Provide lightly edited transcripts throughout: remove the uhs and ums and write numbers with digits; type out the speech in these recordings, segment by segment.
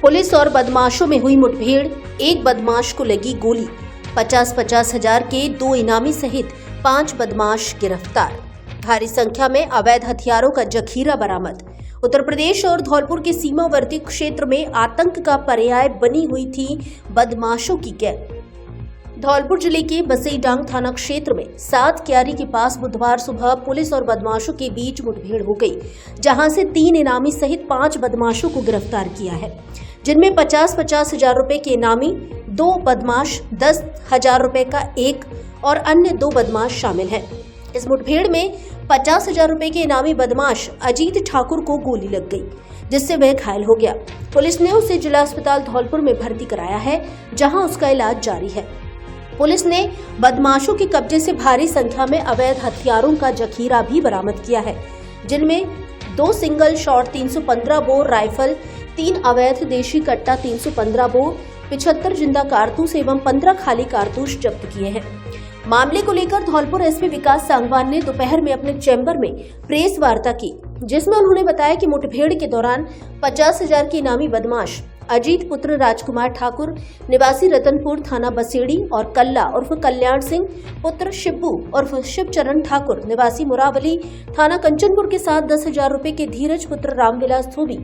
Police और बदमाशों में हुई मुठभेड़, एक बदमाश को लगी गोली, 50-50 हजार के 2 इनामी सहित 5 बदमाश गिरफ्तार। भारी संख्या में अवैध हथियारों का जखीरा बरामद। उत्तर प्रदेश और धौलपुर के सीमावर्ती क्षेत्र में आतंक का पर्याय बनी हुई थी बदमाशों की गैंग। धौलपुर जिले के बसईडांग थाना क्षेत्र में 7 क्यारी के पास बुधवार सुबह पुलिस और बदमाशों के बीच मुठभेड़ हो गई, जहां से 3 इनामी सहित 5 बदमाशों को गिरफ्तार किया है, जिनमें 50-50 हजार रुपए के इनामी, 2 बदमाश, 10 हजार रुपए का एक और अन्य 2 बदमाश शामिल हैं। इस मुठभेड़ में 50 हजार रुपए के इनामी बदमाश अजीत ठाकुर को गोली लग गई, जिससे वह घायल हो गया। पुलिस ने उसे जिला अस्पताल धौलपुर में भर्ती कराया है, जहां उसका इलाज जारी है। पुलिस ने बदमाशों के कब्जे से भारी संख्या में अवैध हथियारों का जखीरा भी बरामद किया है, जिनमें 2 सिंगल शॉट 315 बोर राइफल, 3 अवैध देशी कट्टा 315 बोर, 75 जिंदा कारतूस एवं 15 खाली कारतूस जब्त किए हैं। मामले को लेकर धौलपुर एसपी विकास सांगवान ने दोपहर में अपने चैम्बर में प्रेस वार्ता की, जिसमें उन्होंने बताया कि मुठभेड़ के दौरान 50 हजार के इनामी बदमाश अजीत पुत्र राजकुमार ठाकुर निवासी रतनपुर थाना बसेड़ी और कल्ला उर्फ कल्याण सिंह पुत्र शिब्बू उर्फ शिवचरण ठाकुर निवासी मुरावली थाना कंचनपुर के साथ 10 हजार रुपए के धीरज पुत्र रामविलास धोबी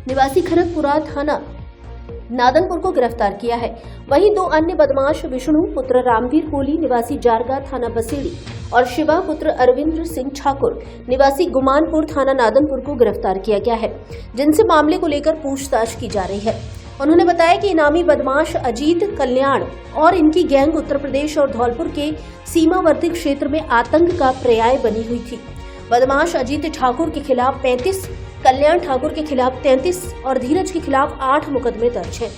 निवासी खरगपुरा थाना नादनपुर को गिरफ्तार किया है। वहीं 2 अन्य बदमाश विष्णु पुत्र रामवीर कोली निवासी जारगा थाना बसेड़ी और शिवा पुत्र अरविंद्र सिंह ठाकुर निवासी गुमानपुर थाना नादनपुर को गिरफ्तार किया गया है, जिनसे मामले को लेकर पूछताछ की जा रही है। उन्होंने बताया कि इनामी बदमाश अजीत, कल्याण और इनकी गैंग उत्तर प्रदेश और धौलपुर के सीमावर्ती क्षेत्र में आतंक का पर्याय बनी हुई थी। बदमाश अजीत ठाकुर के खिलाफ 35, कल्याण ठाकुर के खिलाफ 33 और धीरज के खिलाफ 8 मुकदमे दर्ज हैं।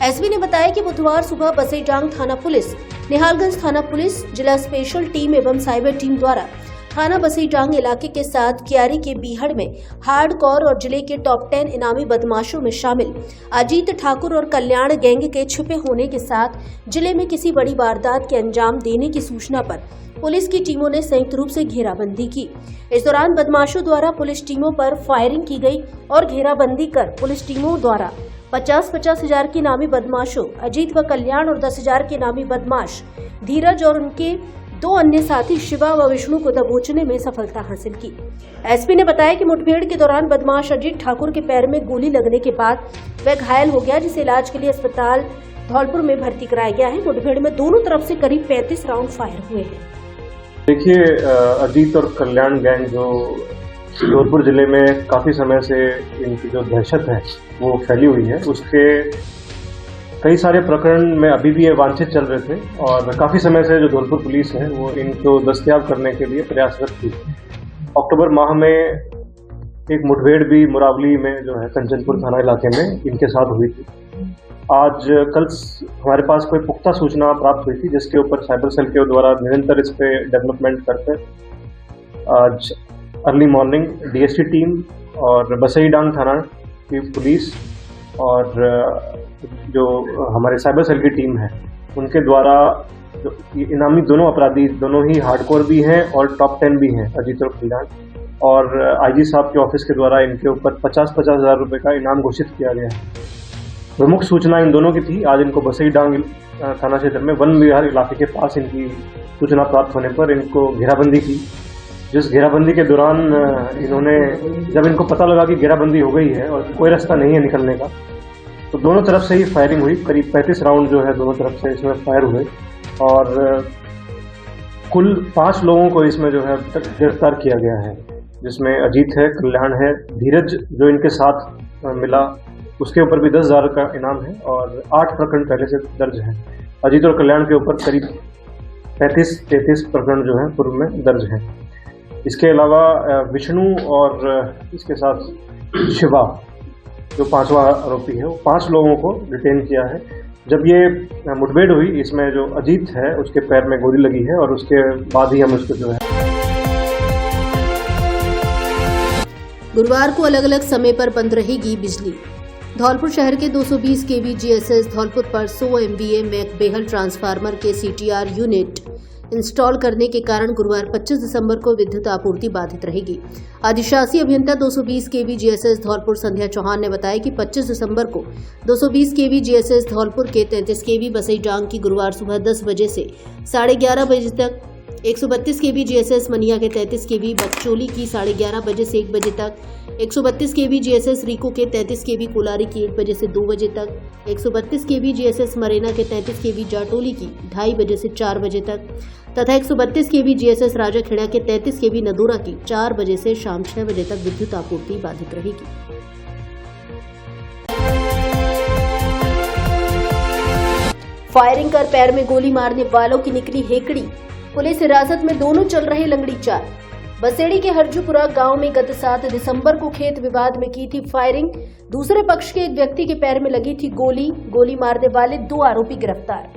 एसपी ने बताया कि बुधवार सुबह बसईडांग थाना पुलिस, निहालगंज थाना पुलिस, जिला स्पेशल टीम एवं साइबर टीम द्वारा थाना बसईडांग इलाके के साथ क्यारी के बीहड़ में हार्डकोर और जिले के टॉप 10 इनामी बदमाशों में शामिल अजीत ठाकुर और कल्याण गैंग के छिपे होने के साथ जिले में किसी बड़ी वारदात के अंजाम देने की सूचना पर पुलिस की टीमों ने संयुक्त रूप से घेराबंदी की। इस दौरान बदमाशों द्वारा पुलिस टीमों पर फायरिंग की गई और घेराबंदी कर पुलिस टीमों द्वारा 50-50 हजार के इनामी बदमाशों अजीत व कल्याण और 10 हजार के इनामी बदमाश धीरज और उनके 2 अन्य साथी शिवा व विष्णु को दबोचने में सफलता हासिल की। एसपी ने बताया कि मुठभेड़ के दौरान बदमाश अजीत ठाकुर के पैर में गोली लगने के बाद वह घायल हो गया, जिसे इलाज के लिए अस्पताल धौलपुर में भर्ती कराया गया है। मुठभेड़ में दोनों तरफ से करीब 35 राउंड फायर हुए हैं। देखिए, अजीत और कल्याण गैंग जो धौलपुर जिले में काफी समय से इनकी जो दहशत है वो फैली हुई है, उसके कई सारे प्रकरण में अभी भी ये वांछित चल रहे थे और काफी समय से जो धौलपुर पुलिस है वो इनको दस्तयाब करने के लिए प्रयासरत थी। अक्टूबर माह में एक मुठभेड़ भी मुरावली में जो है कंचनपुर थाना इलाके में इनके साथ हुई थी। आज कल हमारे पास कोई पुख्ता सूचना प्राप्त हुई थी, जिसके ऊपर साइबर सेल के द्वारा निरंतर इस पे डेवलपमेंट करते आज अर्ली मॉर्निंग डीएसटी टीम और बसईडांग थाना की पुलिस और जो हमारे साइबर सेल की टीम है उनके द्वारा जो इनामी दोनों अपराधी दोनों ही हार्डकोर भी हैं और टॉप 10 भी हैं, अजीत और कल्याण, और आईजी साहब के ऑफिस के द्वारा इनके ऊपर 50-50 हजार रुपये का इनाम घोषित किया गया है। प्रमुख सूचना इन दोनों की थी। आज इनको बसईडांग थाना क्षेत्र में वन विहार इलाके के पास इनकी सूचना प्राप्त होने पर इनको घेराबंदी की। जिस घेराबंदी के दौरान इन्होंने, जब इनको पता लगा कि घेराबंदी हो गई है और कोई रास्ता नहीं है निकलने का, तो दोनों तरफ से ही फायरिंग हुई। करीब 35 राउंड जो है दोनों तरफ से इसमें फायर हुए और कुल 5 लोगों को इसमें जो है अब तक गिरफ्तार किया गया है, जिसमें अजीत है, कल्याण है, धीरज जो इनके साथ मिला उसके ऊपर भी 10 हजार का इनाम है और 8 प्रकरण पहले से दर्ज है। अजीत और कल्याण के ऊपर करीब 35-33 प्रकरण जो है पूर्व में दर्ज है। इसके अलावा विष्णु और इसके साथ शिवा जो 5वां आरोपी है, वो 5 लोगों को डिटेन किया है। जब ये मुठभेड़ हुई, इसमें जो अजीत है उसके पैर में गोली लगी है और उसके बाद ही हम उसको जो है गुरुवार को अलग अलग समय पर बंद रहेगी बिजली। धौलपुर शहर के 220 kV GSS धौलपुर पर 100 MVA मैक बेहल ट्रांसफार्मर के CTR यूनिट इंस्टॉल करने के कारण गुरुवार 25 दिसंबर को विद्युत आपूर्ति बाधित रहेगी। अधिशासी अभियंता 220 केवी जीएसएस धौलपुर संध्या चौहान ने बताया कि 25 दिसंबर को 220 केवी जीएसएस धौलपुर के 33 केवी बसई डांग की गुरुवार सुबह 10 बजे से 11:30 बजे तक, 132 केवी जीएसएस मनिया के 33 केवी बच्चोली की 11:30 बजे से 1 बजे तक, 132 केवी जीएसएस रीको के 33 केवी कोलारी की 1 बजे से 2 बजे तक, 132 केवी जीएसएस मरेना के 33 केवी जाटोली की 2:30 बजे से 4 बजे तक तथा 132 केवी जीएसएस राजा खेड़ा के 33 केवी नदूरा की 4 बजे से शाम 6 बजे तक विद्युत आपूर्ति बाधित रहेगी। फायरिंग कर पैर में गोली मारने वालों की निकली हेकड़ी, पुलिस हिरासत में दोनों चल रहे लंगड़ी चाल। बसेड़ी के हरजूपुरा गांव में गत 7 दिसंबर को खेत विवाद में की थी फायरिंग। दूसरे पक्ष के एक व्यक्ति के पैर में लगी थी गोली मारने वाले 2 आरोपी गिरफ्तार।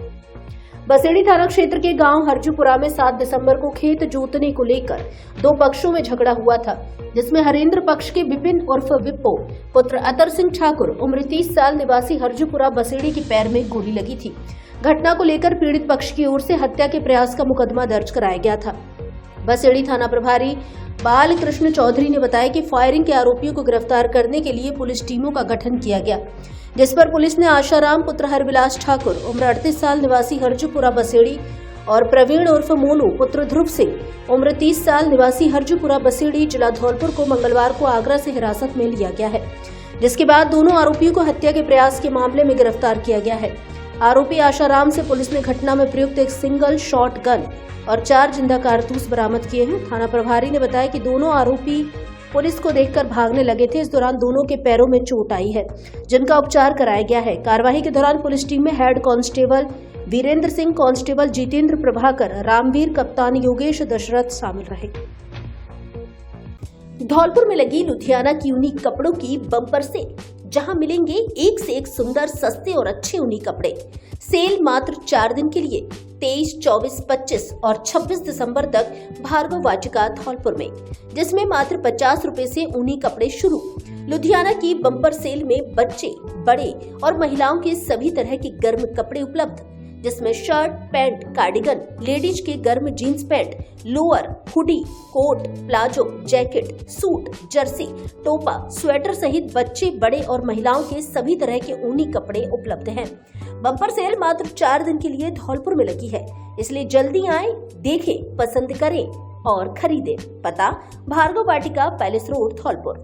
बसेड़ी थाना क्षेत्र के गांव हरजूपुरा में 7 दिसंबर को खेत जोतने को लेकर 2 पक्षों में झगड़ा हुआ था, जिसमें हरेंद्र पक्ष के विपिन उर्फ विप्पो पुत्र अतर सिंह ठाकुर उम्र 30 साल निवासी हरजूपुरा बसेड़ी के पैर में गोली लगी थी। घटना को लेकर पीड़ित पक्ष की ओर से हत्या के प्रयास का मुकदमा दर्ज कराया गया था। बसेड़ी थाना प्रभारी बाल कृष्ण चौधरी ने बताया कि फायरिंग के आरोपियों को गिरफ्तार करने के लिए पुलिस टीमों का गठन किया गया, जिस पर पुलिस ने आशाराम पुत्र हरविलास ठाकुर उम्र 38 साल निवासी हरजूपुरा बसेड़ी और प्रवीण उर्फ मोनू पुत्र ध्रुव सिंह उम्र 30 साल निवासी हरजूपुरा बसेड़ी जिला धौलपुर को मंगलवार को आगरा से हिरासत में लिया गया है, जिसके बाद दोनों आरोपियों को हत्या के प्रयास के मामले में गिरफ्तार किया गया है। आरोपी आशाराम से पुलिस ने घटना में प्रयुक्त एक सिंगल शॉट गन और 4 जिंदा कारतूस बरामद किए हैं। थाना प्रभारी ने बताया कि दोनों आरोपी पुलिस को देखकर भागने लगे थे। इस दौरान दोनों के पैरों में चोट आई है, जिनका उपचार कराया गया है। कार्रवाई के दौरान पुलिस टीम में head constable Virendra Singh, constable Jitendra Prabhakar, Ramveer, कप्तान योगेश दशरथ शामिल रहे। धौलपुर में लगी लुधियाना की ऊनी कपड़ों की बम्पर सेल, जहां मिलेंगे एक से एक सुंदर, सस्ते और अच्छे ऊनी कपड़े। सेल मात्र 4 दिन के लिए 23, 24, 25 और 26 दिसंबर तक भार्गव वाटिका धौलपुर में, जिसमें मात्र 50 रुपए से ऊनी कपड़े शुरू। लुधियाना की बम्पर सेल में बच्चे, बड़े और महिलाओं के सभी तरह के गर्म कपड़े उपलब्ध, जिसमें शर्ट, पैंट, कार्डिगन, लेडीज के गर्म jeans pant, lower, hoodie, coat, palazzo, jacket, suit, jersey, टोपा, स्वेटर सहित बच्चे, बड़े और महिलाओं के सभी तरह के ऊनी कपड़े उपलब्ध हैं। बम्पर सेल मात्र 4 दिन के लिए धौलपुर में लगी है, इसलिए जल्दी आएं, देखें, पसंद करें और खरीदें। पता भार्गव वाटिका, पैलेस रोड, धौलपुर।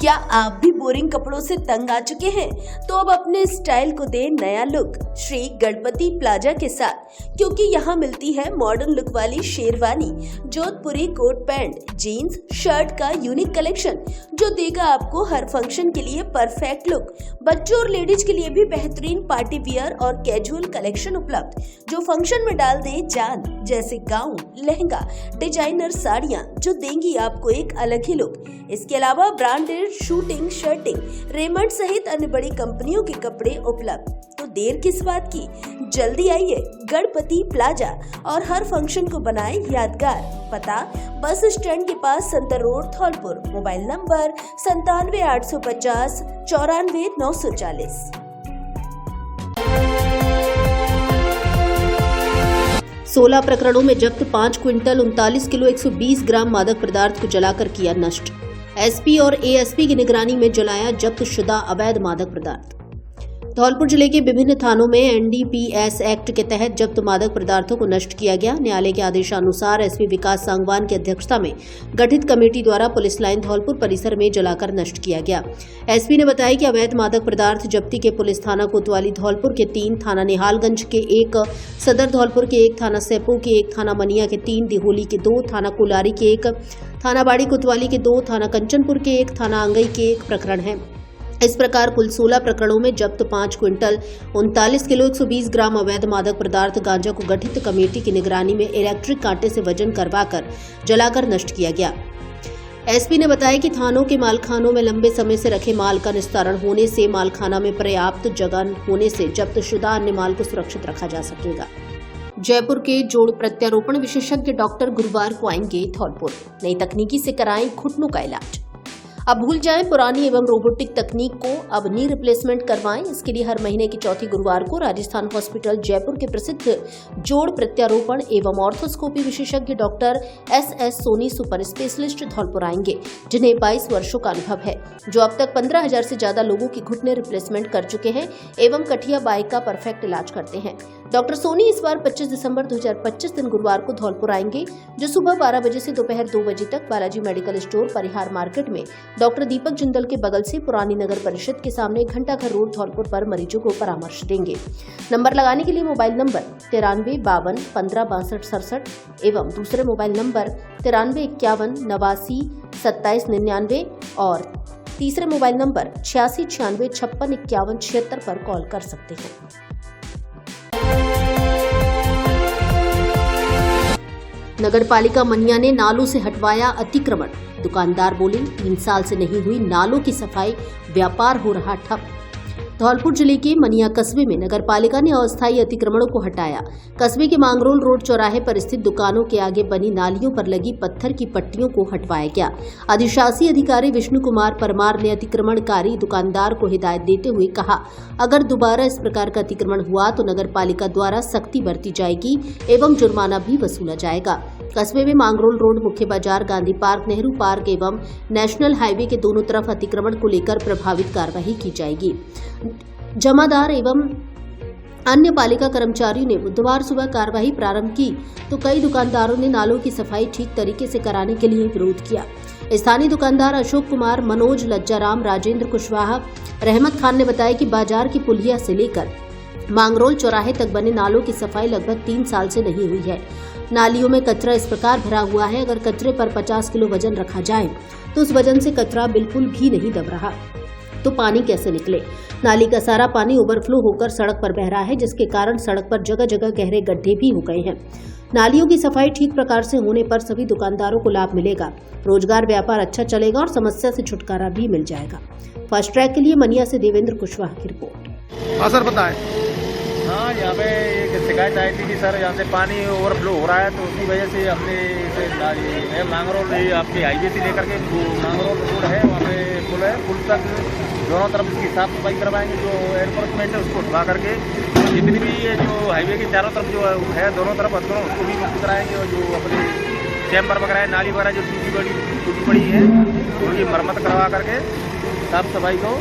क्या आप भी बोरिंग कपड़ों से तंग आ चुके हैं? तो अब अपने स्टाइल को दे नया लुक श्री गणपति प्लाजा के साथ, क्योंकि यहाँ मिलती है मॉडर्न लुक वाली शेरवानी, जोधपुरी कोट पैंट, जीन्स, शर्ट का यूनिक कलेक्शन, जो देगा आपको हर फंक्शन के लिए परफेक्ट लुक। बच्चों और लेडीज के लिए भी बेहतरीन पार्टी वियर और कैजुअल कलेक्शन उपलब्ध, जो फंक्शन में डाल दे जान, जैसे गाउन, लहंगा, डिजाइनर साड़ियाँ, जो देंगी आपको एक अलग ही लुक। इसके अलावा ब्रांडेड शूटिंग, शर्टिंग, रेमंड सहित अन्य बड़ी कंपनियों के कपड़े उपलब्ध। तो देर किस बात की, जल्दी आइए गणपति प्लाजा और हर फंक्शन को बनाए यादगार। पता बस स्टैंड के पास, Santar road, Dholpur. Mobile number 97 850 94 940। 16 प्रकरणों में जब्त 5 क्विंटल 39 किलो 120 ग्राम मादक पदार्थ को जलाकर किया नष्ट। एसपी और एएसपी की निगरानी में जलाया जब्त शुदा अवैध मादक पदार्थ। धौलपुर जिले के विभिन्न थानों में एनडीपीएस एक्ट के तहत जब्त मादक पदार्थों को नष्ट किया गया। न्यायालय के आदेशानुसार एसपी विकास सांगवान की अध्यक्षता में गठित कमेटी द्वारा पुलिस लाइन धौलपुर परिसर में जलाकर नष्ट किया गया। एसपी ने बताया कि अवैध मादक पदार्थ जब्ती के पुलिस थाना कोतवाली धौलपुर के 3, थाना निहालगंज के 1, सदर धौलपुर के 1, थाना सेपो के 1, थाना मनिया के 3, दिहोली के 2, थाना कोलारी के 1, थाना बाड़ी कोतवाली के 2, थाना कंचनपुर के 1, थाना अंगई के 1 प्रकरण है। इस प्रकार कुल 16 प्रकरणों में जब्त 5 क्विंटल 39 किलो 120 ग्राम अवैध मादक पदार्थ गांजा को गठित कमेटी की निगरानी में इलेक्ट्रिक कांटे से वजन करवाकर जलाकर नष्ट किया गया। एसपी ने बताया कि थानों के मालखानों में लंबे समय से रखे माल का निस्तारण होने से मालखाना में पर्याप्त जगह होने से जब्त शुदा अन्य माल को सुरक्षित रखा जा सकेगा। जयपुर के जोड़ प्रत्यारोपण विशेषज्ञ डॉक्टर गुरुवार को आएंगे धौलपुर। नई तकनीकी से कराएं घुटनों का इलाज। अब भूल जाएं पुरानी एवं रोबोटिक तकनीक को, अब नी रिप्लेसमेंट करवाएं। इसके लिए हर महीने की चौथी गुरुवार को राजस्थान हॉस्पिटल जयपुर के प्रसिद्ध जोड़ प्रत्यारोपण एवं ऑर्थोस्कोपी विशेषज्ञ doctor S Soni super specialist Dholpur आएंगे, जिन्हें 22 वर्षों का अनुभव है, जो अब तक 15,000 से ज्यादा लोगों की घुटने रिप्लेसमेंट कर चुके हैं एवं कठिया बाई का परफेक्ट इलाज करते हैं। डॉक्टर सोनी इस बार 25 दिसंबर 2025 दिन गुरुवार को धौलपुर आएंगे, जो सुबह 12 बजे से दोपहर 2 बजे तक बालाजी मेडिकल स्टोर परिहार मार्केट में डॉक्टर दीपक जिंदल के बगल से पुरानी नगर परिषद के सामने घंटाघर रोड धौलपुर पर मरीजों को परामर्श देंगे। नंबर लगाने के लिए मोबाइल नंबर 93 52 15 62 67 एवं दूसरे मोबाइल नंबर 93 51 89 27 99 और तीसरे मोबाइल नंबर 86 96 56 51 76 पर कॉल कर सकते हैं। नगर पालिका मनिया ने नालों से हटवाया अतिक्रमण। दुकानदार बोले 3 साल से नहीं हुई नालों की सफाई, व्यापार हो रहा ठप। धौलपुर जिले के मनिया कस्बे में नगर पालिका ने अस्थायी अतिक्रमणों को हटाया। कस्बे के मांगरोल रोड चौराहे पर स्थित दुकानों के आगे बनी नालियों पर लगी पत्थर की पट्टियों को हटवाया गया। अधिशासी अधिकारी विष्णु कुमार परमार ने अतिक्रमणकारी दुकानदार को हिदायत देते हुए कहा, अगर दोबारा इस प्रकार का अतिक्रमण हुआ तो नगर पालिका द्वारा सख्ती बरती जाएगी एवं जुर्माना भी वसूला जाएगा। कस्बे में मांगरोल रोड, मुख्य बाजार, गांधी पार्क, नेहरू पार्क एवं नेशनल हाईवे के दोनों तरफ अतिक्रमण को लेकर प्रभावित कार्रवाई की जाएगी। जमादार एवं अन्य पालिका कर्मचारियों ने बुधवार सुबह कार्रवाई प्रारंभ की तो कई दुकानदारों ने नालों की सफाई ठीक तरीके से कराने के लिए विरोध किया। स्थानीय दुकानदार अशोक कुमार, मनोज, लज्जाराम, राजेंद्र कुशवाहा, रहमत खान ने बताया कि बाजार की पुलिया से लेकर मांगरोल चौराहे तक बने नालों की सफाई लगभग 3 साल से नहीं हुई है। नालियों में कचरा इस प्रकार भरा हुआ है, अगर कचरे पर 50 किलो वजन रखा जाए तो उस वजन से कचरा बिल्कुल भी नहीं दब रहा, तो पानी कैसे निकले। नाली का सारा पानी ओवरफ्लो होकर सड़क पर बह रहा है, जिसके कारण सड़क पर जगह जगह गहरे गड्ढे भी हो गए हैं। नालियों की सफाई ठीक प्रकार से होने पर सभी दुकानदारों को लाभ मिलेगा, रोजगार व्यापार अच्छा चलेगा और समस्या से छुटकारा भी मिल जाएगा। फास्ट ट्रैक के लिए मनिया से देवेंद्र कुशवाहा की रिपोर्ट। हाँ सर बताएं। हाँ, यहाँ पे एक शिकायत आई थी कि सर यहाँ से पानी ओवरफ्लो हो रहा है, तो उसी वजह से हमने इसे मांगरोल आपके हाईवे से लेकर के मांगरोल रोड है, वहाँ पे पुल है, पुल तक दोनों तरफ उसकी साफ सफाई करवाएंगे। जो एनफोर्समेंट है उसको उठवा करके जितनी भी ये जो हाईवे के चारों तरफ जो है दोनों तरफ दोनों उसको भी मुक्त कराएंगे, और जो अपने चैम्बर वगैरह है, नाली वगैरह जो टूटी पड़ी है उनकी मरम्मत करवा करके साफ सफाई को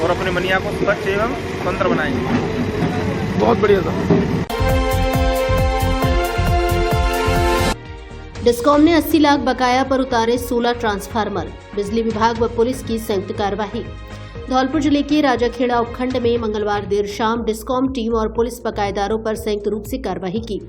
और अपने मनिया को स्वच्छ एवं सुंदर बनाएंगे। बहुत बढ़िया सर। डिस्कॉम ने 80 लाख बकाया पर उतारे 16 ट्रांसफार्मर। बिजली विभाग व पुलिस की संयुक्त कार्यवाही। धौलपुर जिले के राजाखेड़ा उपखंड में मंगलवार देर शाम डिस्कॉम टीम और पुलिस बकायेदारों पर संयुक्त रूप से कार्रवाई की।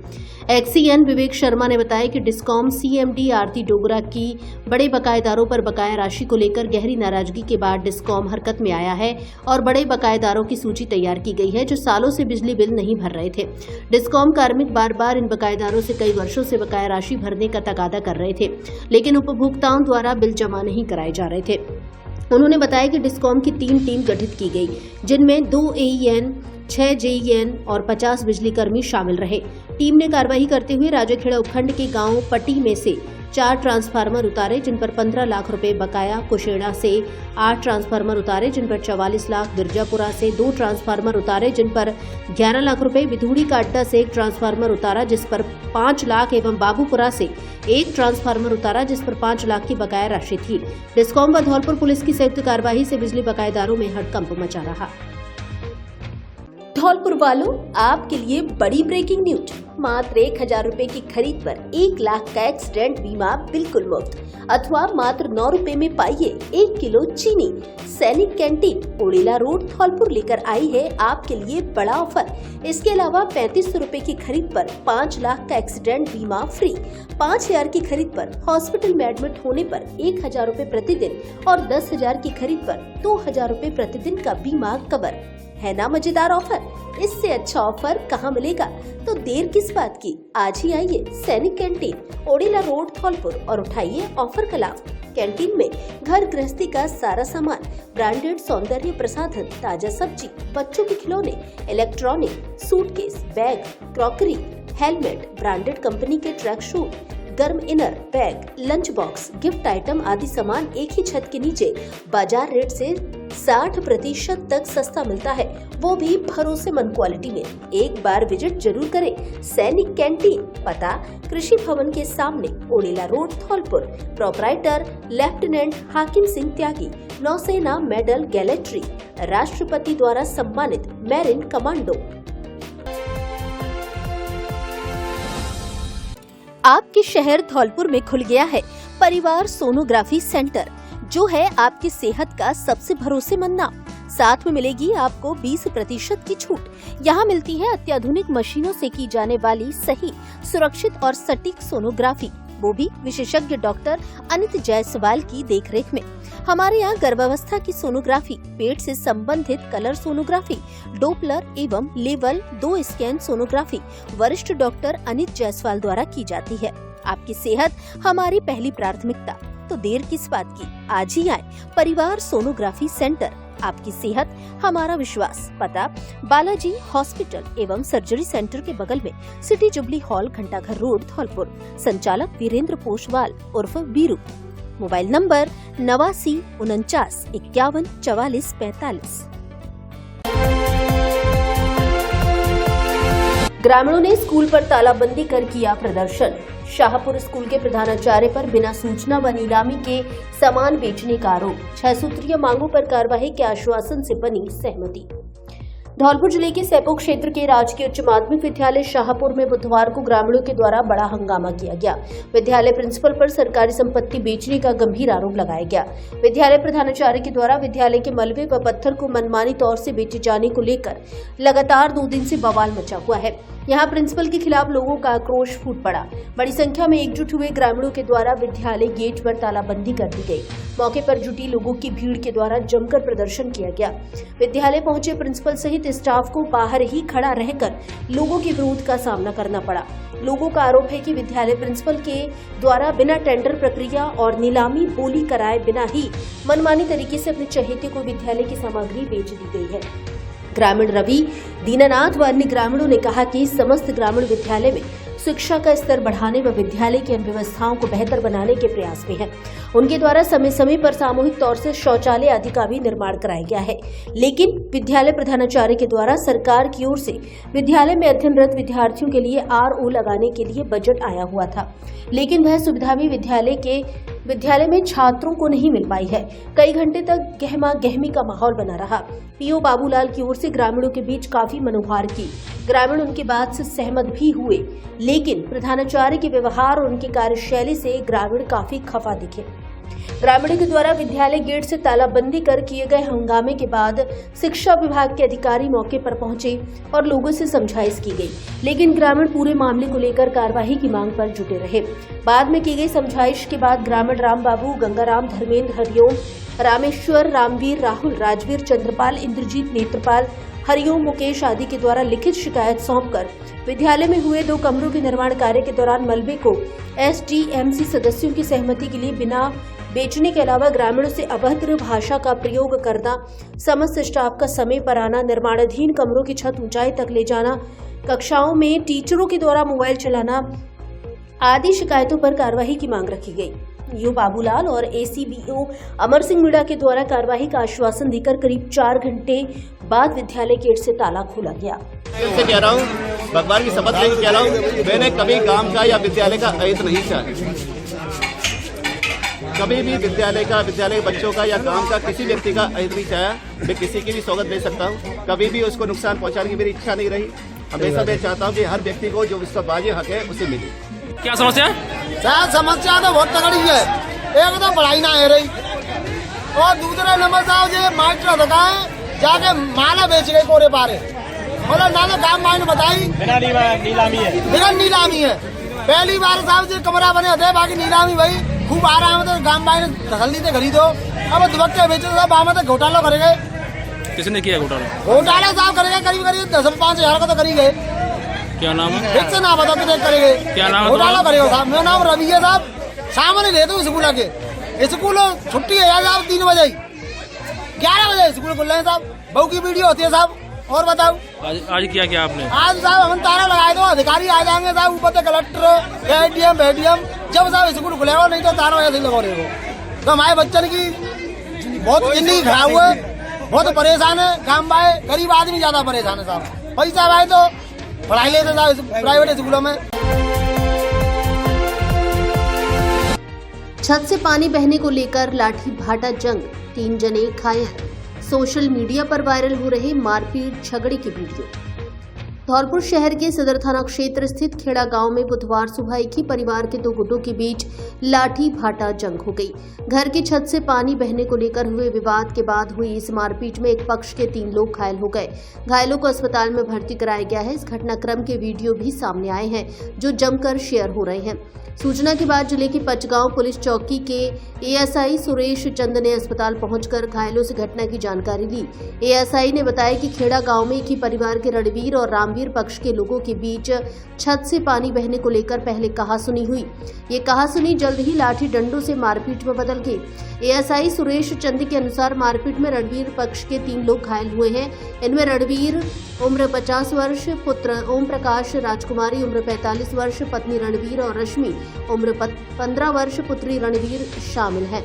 एक्सीएन विवेक शर्मा ने बताया कि डिस्कॉम सीएमडी आरती डोगरा की बड़े बकायेदारों पर बकाया राशि को लेकर गहरी नाराजगी के बाद डिस्कॉम हरकत में आया है और बड़े बकायेदारों की सूची तैयार की गई है, जो सालों से बिजली बिल नहीं भर रहे थे। डिस्कॉम कार्मिक बार बार इन बकायेदारों से कई वर्षों से बकाया राशि भरने का तकादा कर रहे थे, लेकिन उपभोक्ताओं द्वारा बिल जमा नहीं कराए जा रहे थे। उन्होंने बताया कि डिस्कॉम की 3 टीम गठित की गई, जिनमें 2 एईएन, 6 जेईएन और 50 बिजली कर्मी शामिल रहे। टीम ने कार्रवाई करते हुए राजाखेड़ा उपखंड के गांव पट्टी में से 4 ट्रांसफार्मर उतारे, जिन पर 15 लाख रुपए बकाया। कुशेड़ा से 8 ट्रांसफार्मर उतारे, जिन पर 44 लाख। बिरजापुरा से 2 ट्रांसफार्मर उतारे, जिन पर 11 लाख रुपए। विधूड़ी का अड्डा से 1 ट्रांसफार्मर उतारा, जिस पर 5 लाख एवं बाबूपुरा से 1 ट्रांसफार्मर उतारा, जिस पर 5 लाख की बकाया राशि थी। डिस्कॉम व धौलपुर पुलिस की संयुक्त कार्यवाही से बिजली बकायेदारों में हड़कंप मचा रहा। धौलपुर वालों, आपके लिए बड़ी ब्रेकिंग न्यूज। मात्र 1,000 रुपए की खरीद पर 1 लाख का एक्सीडेंट बीमा बिल्कुल मुफ्त, अथवा मात्र 9 रुपए में पाइए 1 किलो चीनी। सैनिक कैंटीन, ओड़ेला रोड, धौलपुर लेकर आई है आपके लिए बड़ा ऑफर। इसके अलावा 3500 रुपए की खरीद पर 5 लाख का एक्सीडेंट बीमा फ्री। 5,000 की खरीद पर हॉस्पिटल में एडमिट होने पर 1,000 रुपए प्रतिदिन और 10,000 की खरीद पर 2,000 रुपए प्रतिदिन का बीमा कवर। है ना मजेदार ऑफर? इससे अच्छा ऑफर कहाँ मिलेगा? तो देर किस बात की, आज ही आइए सैनिक कैंटीन, ओड़ेला रोड, धौलपुर और उठाइए ऑफर का लाभ। कैंटीन में घर गृहस्थी का सारा सामान, ब्रांडेड सौंदर्य प्रसाधन, ताजा सब्जी, बच्चों के खिलौने, electronic, suitcase, bag, crockery, helmet, branded company के ट्रैक शूट, गर्म inner, bag, lunch box, gift item आदि सामान एक ही छत के नीचे बाजार रेट से 60% तक सस्ता मिलता है, वो भी भरोसेमंद क्वालिटी में। एक बार विजिट जरूर करें। सैनिक कैंटीन, पता कृषि भवन के सामने, Odela road, Dholpur. Proprietor lieutenant हाकिम सिंह त्यागी, नौसेना मेडल गैलेट्री, राष्ट्रपति द्वारा सम्मानित मैरिन कमांडो। आपके शहर धौलपुर में खुल गया है परिवार सोनोग्राफी सेंटर, जो है आपकी सेहत का सबसे भरोसेमंद नाम। साथ में मिलेगी आपको 20% की छूट। यहाँ मिलती है अत्याधुनिक मशीनों से की जाने वाली सही, सुरक्षित और सटीक सोनोग्राफी, वो भी विशेषज्ञ डॉक्टर अनित जायसवाल की देखरेख में। हमारे यहाँ गर्भावस्था की सोनोग्राफी, पेट से संबंधित कलर सोनोग्राफी, डोपलर एवं लेवल 2 स्कैन सोनोग्राफी वरिष्ठ डॉक्टर अनित जायसवाल द्वारा की जाती है। आपकी सेहत हमारी पहली प्राथमिकता, तो देर किस बात की, आज ही आए परिवार सोनोग्राफी सेंटर। आपकी सेहत हमारा विश्वास। पता बालाजी हॉस्पिटल एवं सर्जरी सेंटर के बगल में, सिटी जुबली हॉल, घंटाघर रोड, धौलपुर। संचालक वीरेंद्र पोषवाल उर्फ बीरू। Mobile number 89 49 51 44 45। ग्रामीणों ने स्कूल पर तालाबंदी कर किया प्रदर्शन। शाहपुर स्कूल के प्रधानाचार्य पर बिना सूचना व नीलामी के सामान बेचने का आरोप। 6 सूत्रीय मांगों पर कार्रवाई के आश्वासन से बनी सहमति। धौलपुर जिले के सैपो क्षेत्र के राजकीय उच्च माध्यमिक विद्यालय शाहपुर में बुधवार को ग्रामीणों के द्वारा बड़ा हंगामा किया गया। विद्यालय प्रिंसिपल पर सरकारी संपत्ति बेचने का गंभीर आरोप लगाया गया। विद्यालय प्रधानाचार्य के द्वारा विद्यालय के मलबे व पत्थर को मनमानी तौर से बेचे जाने को लेकर लगातार 2 दिन से बवाल मचा हुआ है। यहाँ प्रिंसिपल के खिलाफ लोगों का आक्रोश फूट पड़ा। बड़ी संख्या में एकजुट हुए ग्रामीणों के द्वारा विद्यालय गेट पर तालाबंदी कर दी गई। मौके पर जुटी लोगों की भीड़ के द्वारा जमकर प्रदर्शन किया गया। विद्यालय पहुंचे प्रिंसिपल सहित स्टाफ को बाहर ही खड़ा रहकर लोगों के विरोध का सामना करना पड़ा। लोगों का आरोप है कि विद्यालय प्रिंसिपल के द्वारा बिना टेंडर प्रक्रिया और नीलामी बोली कराए बिना ही मनमानी तरीके से अपने चहेते को विद्यालय की सामग्री बेच दी गई है। ग्रामीण रवि दीनानाथ व अन्य ग्रामीणों ने कहा कि समस्त ग्रामीण विद्यालय में शिक्षा का स्तर बढ़ाने व विद्यालय की अन्य व्यवस्थाओं को बेहतर बनाने के प्रयास में है। उनके द्वारा समय समय पर सामूहिक तौर से शौचालय आदि का भी निर्माण कराया गया है, लेकिन विद्यालय प्रधानाचार्य के द्वारा सरकार की ओर से विद्यालय में अध्ययनरत विद्यार्थियों के लिए RO लगाने के लिए बजट आया हुआ था, लेकिन वह सुविधा भी विद्यालय में छात्रों को नहीं मिल पाई है। कई घंटे तक गहमा गहमी का माहौल बना रहा। PO बाबूलाल की ओर से ग्रामीणों के बीच काफी मनोहार की। ग्रामीण उनकी बात से सहमत भी हुए, लेकिन प्रधानाचार्य के व्यवहार और उनकी कार्यशैली से ग्रामीण काफी खफा दिखे। ग्रामीणों के द्वारा विद्यालय गेट से तालाबंदी कर किए गए हंगामे के बाद शिक्षा विभाग के अधिकारी मौके पर पहुंचे और लोगों से समझाइश की गई, लेकिन ग्रामीण पूरे मामले को लेकर कार्रवाई की मांग पर जुटे रहे। बाद में की गई समझाइश के बाद ग्रामीण राम बाबू, गंगाराम, धर्मेंद्र, हरिओम, रामेश्वर, रामवीर, राहुल, राजवीर, चंद्रपाल, इंद्रजीत, नेत्रपाल, हरिओम, मुकेश आदि के द्वारा लिखित शिकायत सौंपकर विद्यालय में हुए 2 कमरों के निर्माण कार्य के दौरान मलबे को SDMC सदस्यों की सहमति के लिए बिना बेचने के अलावा ग्रामीणों से अभद्र भाषा का प्रयोग करना, समस्त स्टाफ का समय पर आना, निर्माणाधीन कमरों की छत ऊंचाई तक ले जाना, कक्षाओं में टीचरों के द्वारा मोबाइल चलाना आदि शिकायतों पर कार्रवाई की मांग रखी गई। PO बाबूलाल और ACBO अमर सिंह मीणा के द्वारा कार्रवाई का आश्वासन देकर करीब 4 घंटे बाद विद्यालय गेट से ताला खोला गया। से कह रहा हूँ, भगवान की शपथ लेकर कह रहा हूँ, मैंने कभी काम का या विद्यालय का अहित नहीं चाहा। कभी भी विद्यालय के बच्चों का या काम का किसी व्यक्ति का अहित नहीं चाहा। मैं किसी की भी सौगत दे सकता हूँ, कभी भी उसको नुकसान पहुँचाने की मेरी इच्छा नहीं रही। हमेशा मैं चाहता हूँ कि हर व्यक्ति को जो उसका वाजिब हक है उसे मिले। क्या समस्या है? सर समस्या तो बहुत तगड़ी है। एक तो पढ़ाई ना है रही और दूसरे नंबर साहब ये मास्टर बताए जाके माला बेच गए कोरे पारे, मतलब ना तो काम माइन बताई बिना नीलामी है। पहली बार साहब जी कमरा बने होते, बाकी नीलामी भाई खूब आ रहा है। तो गांव माइन तसल्ली से खरीदो, अब दुबक्के बेचे साहब आम तो घोटाला करेंगे। किसने किया घोटाला? घोटाला साहब करेंगे करीब 10-5 हज़ार का तो करी गए। क्या नाम है? ठीक से ना बताओ कितने करेंगे। क्या नाम है? घोटाला करेगा साहब। मेरा नाम रवि है साहब। सामने रहते हूँ स्कूल के। स्कूल छुट्टी है यार साहब 3 बजे, 11 बजे स्कूल खुल रहे हैं साहब। बहू की वीडियो होती है साहब, और बताओ आज किया क्या आपने? आज साहब हम तारा लगाए दो, अधिकारी आ जाएंगे साहब, ऊपर से कलेक्टर, एडीएम, जब साहब स्कूल खुलेगा, नहीं तो तारा ऐसे ही लगा रहे हो। तो हमारे बच्चन की बहुत जिंदगी खराब हुआ है, बहुत परेशान है। गाँव आए गरीब आदमी ज्यादा परेशान है साहब। पैसा आए तो पढ़ाई लेते साहब प्राइवेट स्कूलों में। छत से पानी बहने को लेकर लाठी भाटा जंग, 3 जने घायल। सोशल मीडिया पर वायरल हो रहे मारपीट झगड़े के वीडियो। धौलपुर शहर के सदर थाना क्षेत्र स्थित खेड़ा गांव में बुधवार सुबह एक ही परिवार के 2 गुटों के बीच लाठी भाटा जंग हो गई। घर की छत से पानी बहने को लेकर हुए विवाद के बाद हुई इस मारपीट में एक पक्ष के 3 लोग घायल हो गए। घायलों को अस्पताल में भर्ती कराया गया है। इस घटनाक्रम के वीडियो भी सामने आए हैं जो जमकर शेयर हो रहे हैं। सूचना के बाद जिले की पचगांव पुलिस चौकी के एएसआई सुरेश चंद ने अस्पताल पहुंचकर घायलों से घटना की जानकारी ली। एएसआई ने बताया कि खेड़ा गांव में एक ही परिवार के रणवीर और रामवीर पक्ष के लोगों के बीच छत से पानी बहने को लेकर पहले कहासुनी हुई। ये कहासुनी जल्द ही लाठी डंडों से मारपीट में बदल गई। एएसआई सुरेश चंद के अनुसार मारपीट में रणवीर पक्ष के 3 लोग घायल हुए हैं। इनमें रणवीर उम्र 50 वर्ष, पुत्र ओम प्रकाश, राजकुमारी उम्र 45 वर्ष, पत्नी रणवीर और रश्मि उम्र 15 वर्ष पुत्री रणवीर शामिल हैं।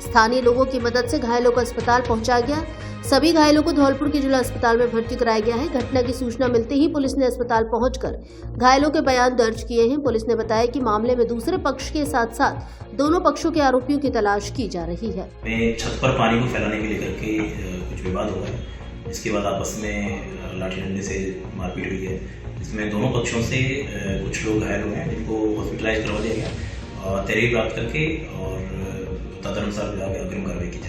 स्थानीय लोगों की मदद से घायलों को अस्पताल पहुंचा गया। सभी घायलों को धौलपुर के जिला अस्पताल में भर्ती कराया गया है। घटना की सूचना मिलते ही पुलिस ने अस्पताल पहुंचकर घायलों के बयान दर्ज किए हैं। पुलिस ने बताया कि मामले में दूसरे पक्ष के साथ साथ दोनों पक्षों के आरोपियों की तलाश की जा रही है। छत पर पानी को फैलाने को लेकर के कुछ विवाद हुआ है। इसके बाद आपस में लाठी डंडे से मारपीट हुई है। इसमें दोनों पक्षों से कुछ लोग घायल हुए हैं जिनको हॉस्पिटलाइज करवा दिया गया और तहरीर प्राप्त करके और तदनुसार अग्रिम कार्रवाई की जाएगी।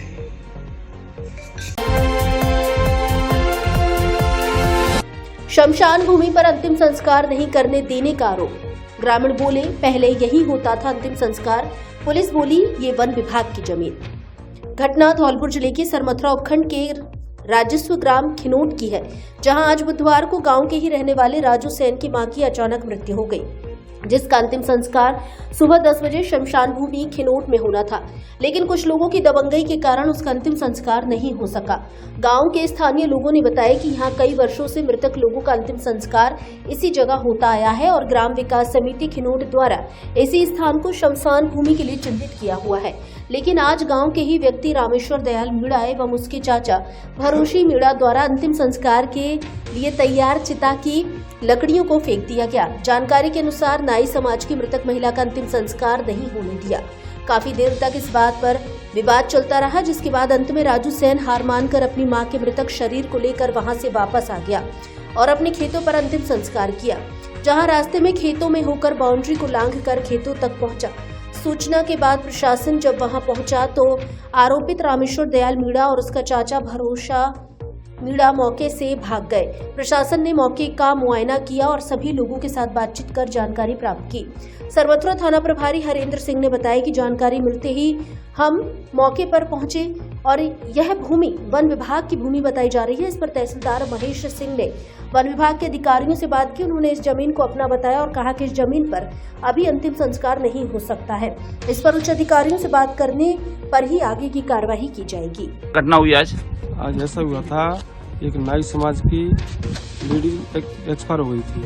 शमशान भूमि पर अंतिम संस्कार नहीं करने देने का आरोप। ग्रामीण बोले पहले यही होता था अंतिम संस्कार। पुलिस बोली ये वन विभाग की जमीन। घटना धौलपुर जिले के सरमथुरा उपखंड के राजस्व ग्राम खिनोट की है, जहां आज बुधवार को गांव के ही रहने वाले राजू सेन की मां की अचानक मृत्यु हो गई, जिसका अंतिम संस्कार सुबह 10 बजे शमशान भूमि खिनोट में होना था। लेकिन कुछ लोगों की दबंगई के कारण उसका अंतिम संस्कार नहीं हो सका। गांव के स्थानीय लोगों ने बताया कि यहां कई वर्षों से मृतक लोगों का अंतिम संस्कार इसी जगह होता आया है और ग्राम विकास समिति खिनोट द्वारा इसी स्थान को शमशान भूमि के लिए चिन्हित किया हुआ है। लेकिन आज गांव के ही व्यक्ति रामेश्वर दयाल मीणा एवं उसके चाचा भरोशी मीणा द्वारा अंतिम संस्कार के लिए तैयार चिता की लकड़ियों को फेंक दिया गया। जानकारी के अनुसार नाई समाज की मृतक महिला का अंतिम संस्कार नहीं होने दिया। काफी देर तक इस बात पर विवाद चलता रहा, जिसके बाद अंत में राजू सेन हार मानकर अपनी मां के मृतक शरीर को लेकर वहां से वापस आ गया और अपने खेतों पर अंतिम संस्कार किया। जहां रास्ते में खेतों में होकर बाउंड्री को लांघकर खेतों तक पहुंचा। सूचना के बाद प्रशासन जब वहां पहुंचा तो आरोपित रामेश्वर दयाल मीणा और उसका चाचा भरोसा मीणा मौके से भाग गए। प्रशासन ने मौके का मुआयना किया और सभी लोगों के साथ बातचीत कर जानकारी प्राप्त की। सरमथुरा थाना प्रभारी हरेंद्र सिंह ने बताया कि जानकारी मिलते ही हम मौके पर पहुंचे और यह भूमि वन विभाग की भूमि बताई जा रही है। इस पर तहसीलदार महेश सिंह ने वन विभाग के अधिकारियों से बात की। उन्होंने इस जमीन को अपना बताया और कहा कि इस जमीन पर अभी अंतिम संस्कार नहीं हो सकता है। इस पर उच्च अधिकारियों से बात करने पर ही आगे की कार्यवाही की जाएगी। घटना हुई आज ऐसा हुआ था, एक नाई समाज की लेडी एक्सपायर हो गई थी,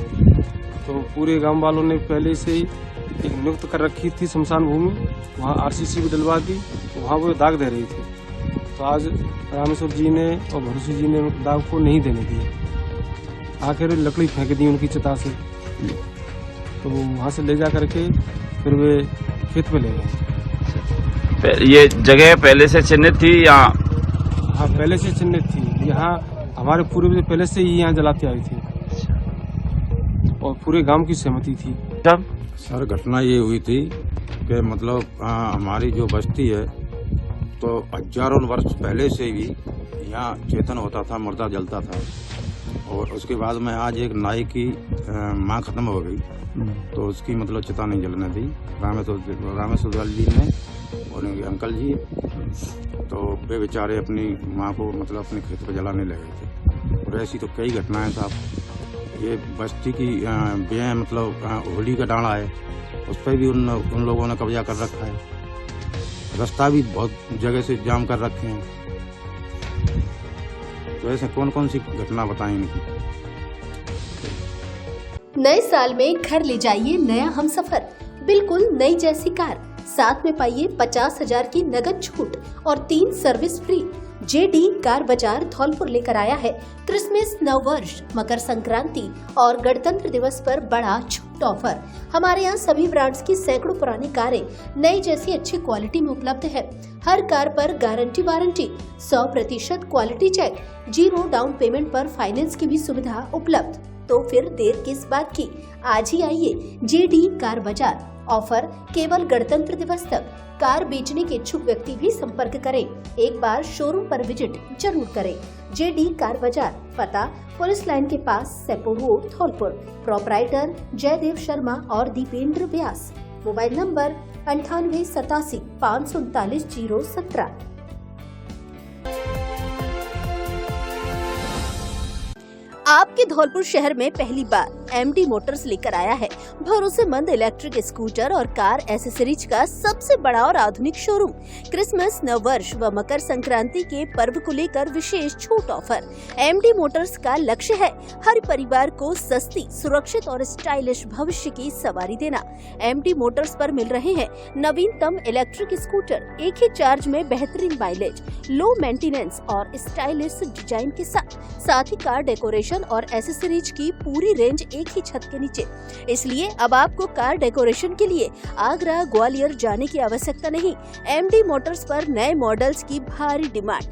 तो पूरे गांव वालों ने पहले से ही एक नियुक्त कर रखी थी शमशान भूमि। वहाँ आरसीसी भी डलवा दी, वहाँ वो दाग दे रही थी। तो आज रामेश्वर जी ने और भरोसी जी ने दाग को नहीं देने दिए, आखिर लकड़ी फेंक दी उनकी चिता से। तो वहाँ से ले जा करके फिर वे खेत पे ले गए। ये जगह पहले से चिन्हित थी या? हाँ, पहले से चिन्हित थी। यहाँ हमारे पूर्वज पहले से ही यहाँ जलाते आई थी और पूरे गांव की सहमति थी। सर घटना ये हुई थी कि मतलब हमारी जो बस्ती है तो हजारों वर्ष पहले से ही यहाँ चेतन होता था, मुर्दा जलता था। और उसके बाद में आज एक नाई की माँ खत्म हो गई तो उसकी मतलब चिता नहीं जलने दी रामेश्वर दयाल जी ने और उनके अंकल जी। तो वे बेचारे अपनी माँ को मतलब अपने खेत पर जलाने लगे थे। और ऐसी तो कई घटनाएं साहब। ये बस्ती की बें मतलब होली का डांडा है, उस पर भी उन लोगों ने कब्जा कर रखा है। रास्ता भी बहुत जगह से जाम कर रखे हैं। तो ऐसे कौन कौन सी घटना बताएं इनकी। नए साल में घर ले जाइए नया हमसफर, बिल्कुल नई जैसी कार, साथ में पाइए 50,000 की नगद छूट और 3 सर्विस फ्री। जेडी कार बाजार धौलपुर लेकर आया है क्रिसमस, नववर्ष, मकर संक्रांति और गणतंत्र दिवस पर बड़ा छूट ऑफर। हमारे यहाँ सभी ब्रांड्स की सैकड़ों पुरानी कारें नई जैसी अच्छी क्वालिटी में उपलब्ध है। हर कार पर guarantee warranty, 100% quality check, 0 down payment पर फाइनेंस की भी सुविधा उपलब्ध। तो फिर देर किस बात की, आज ही आइए जेडी कार बाजार। ऑफर केवल गणतंत्र दिवस तक। कार बेचने के इच्छुक व्यक्ति भी संपर्क करें। एक बार शोरूम पर विजिट जरूर करें। जेडी कार बाजार, पता पुलिस लाइन के पास, सेपुर रोड, धौलपुर। प्रोपराइटर जयदेव शर्मा और दीपेंद्र व्यास। Mobile number 9887 539 017। आपके धौलपुर शहर में पहली बार एमडी मोटर्स लेकर आया है भरोसेमंद इलेक्ट्रिक स्कूटर और कार एसेसरीज का सबसे बड़ा और आधुनिक शोरूम। क्रिसमस, नववर्ष व मकर संक्रांति के पर्व को लेकर विशेष छूट ऑफर। एमडी मोटर्स का लक्ष्य है हर परिवार को सस्ती, सुरक्षित और स्टाइलिश भविष्य की सवारी देना। एमडी मोटर्स पर मिल रहे हैं नवीनतम इलेक्ट्रिक स्कूटर, एक ही चार्ज में बेहतरीन माइलेज, लो मेंटेनेंस और स्टाइलिश डिजाइन के साथ ही कार डेकोरेशन और एसेसरीज की पूरी रेंज एक ही छत के नीचे। इसलिए अब आपको कार डेकोरेशन के लिए आगरा, ग्वालियर जाने की आवश्यकता नहीं। एमडी मोटर्स पर नए मॉडल्स की भारी डिमांड,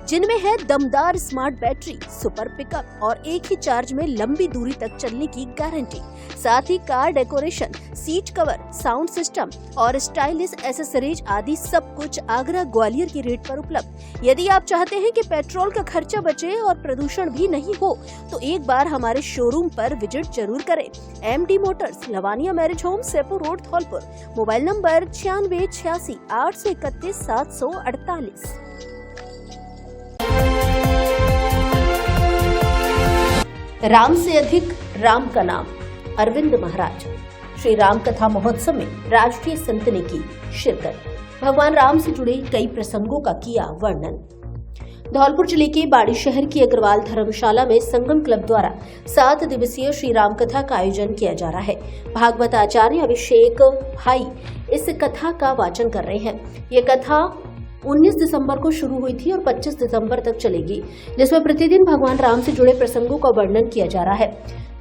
जिनमें है दमदार स्मार्ट बैटरी, सुपर पिकअप और एक ही चार्ज में लंबी दूरी तक चलने की गारंटी। साथ ही car decoration, seat cover, sound system और स्टाइलिश एसेसरीज आदि सब कुछ आगरा, ग्वालियर की रेट पर उपलब्ध। यदि आप चाहते हैं कि पेट्रोल का खर्चा बचे और प्रदूषण भी नहीं हो, तो एक बार हमारे शोरूम पर विजिट जरूर करें। MD Motors, Lavania marriage home, Sepur road, Dholpur. Mobile number 9686 831 748। Ram से अधिक राम का नाम, अरविंद महाराज। श्री राम कथा महोत्सव में राष्ट्रीय संत ने की शिरकत। भगवान राम से जुड़े कई प्रसंगों का किया वर्णन। धौलपुर जिले के बाड़ी शहर की अग्रवाल धर्मशाला में संगम क्लब द्वारा 7 दिवसीय श्री राम कथा का आयोजन किया जा रहा है। भागवत आचार्य अभिषेक भाई इस कथा का वाचन कर रहे हैं। ये कथा 19 दिसंबर को शुरू हुई थी और 25 दिसंबर तक चलेगी, जिसमें प्रतिदिन भगवान राम से जुड़े प्रसंगों का वर्णन किया जा रहा है।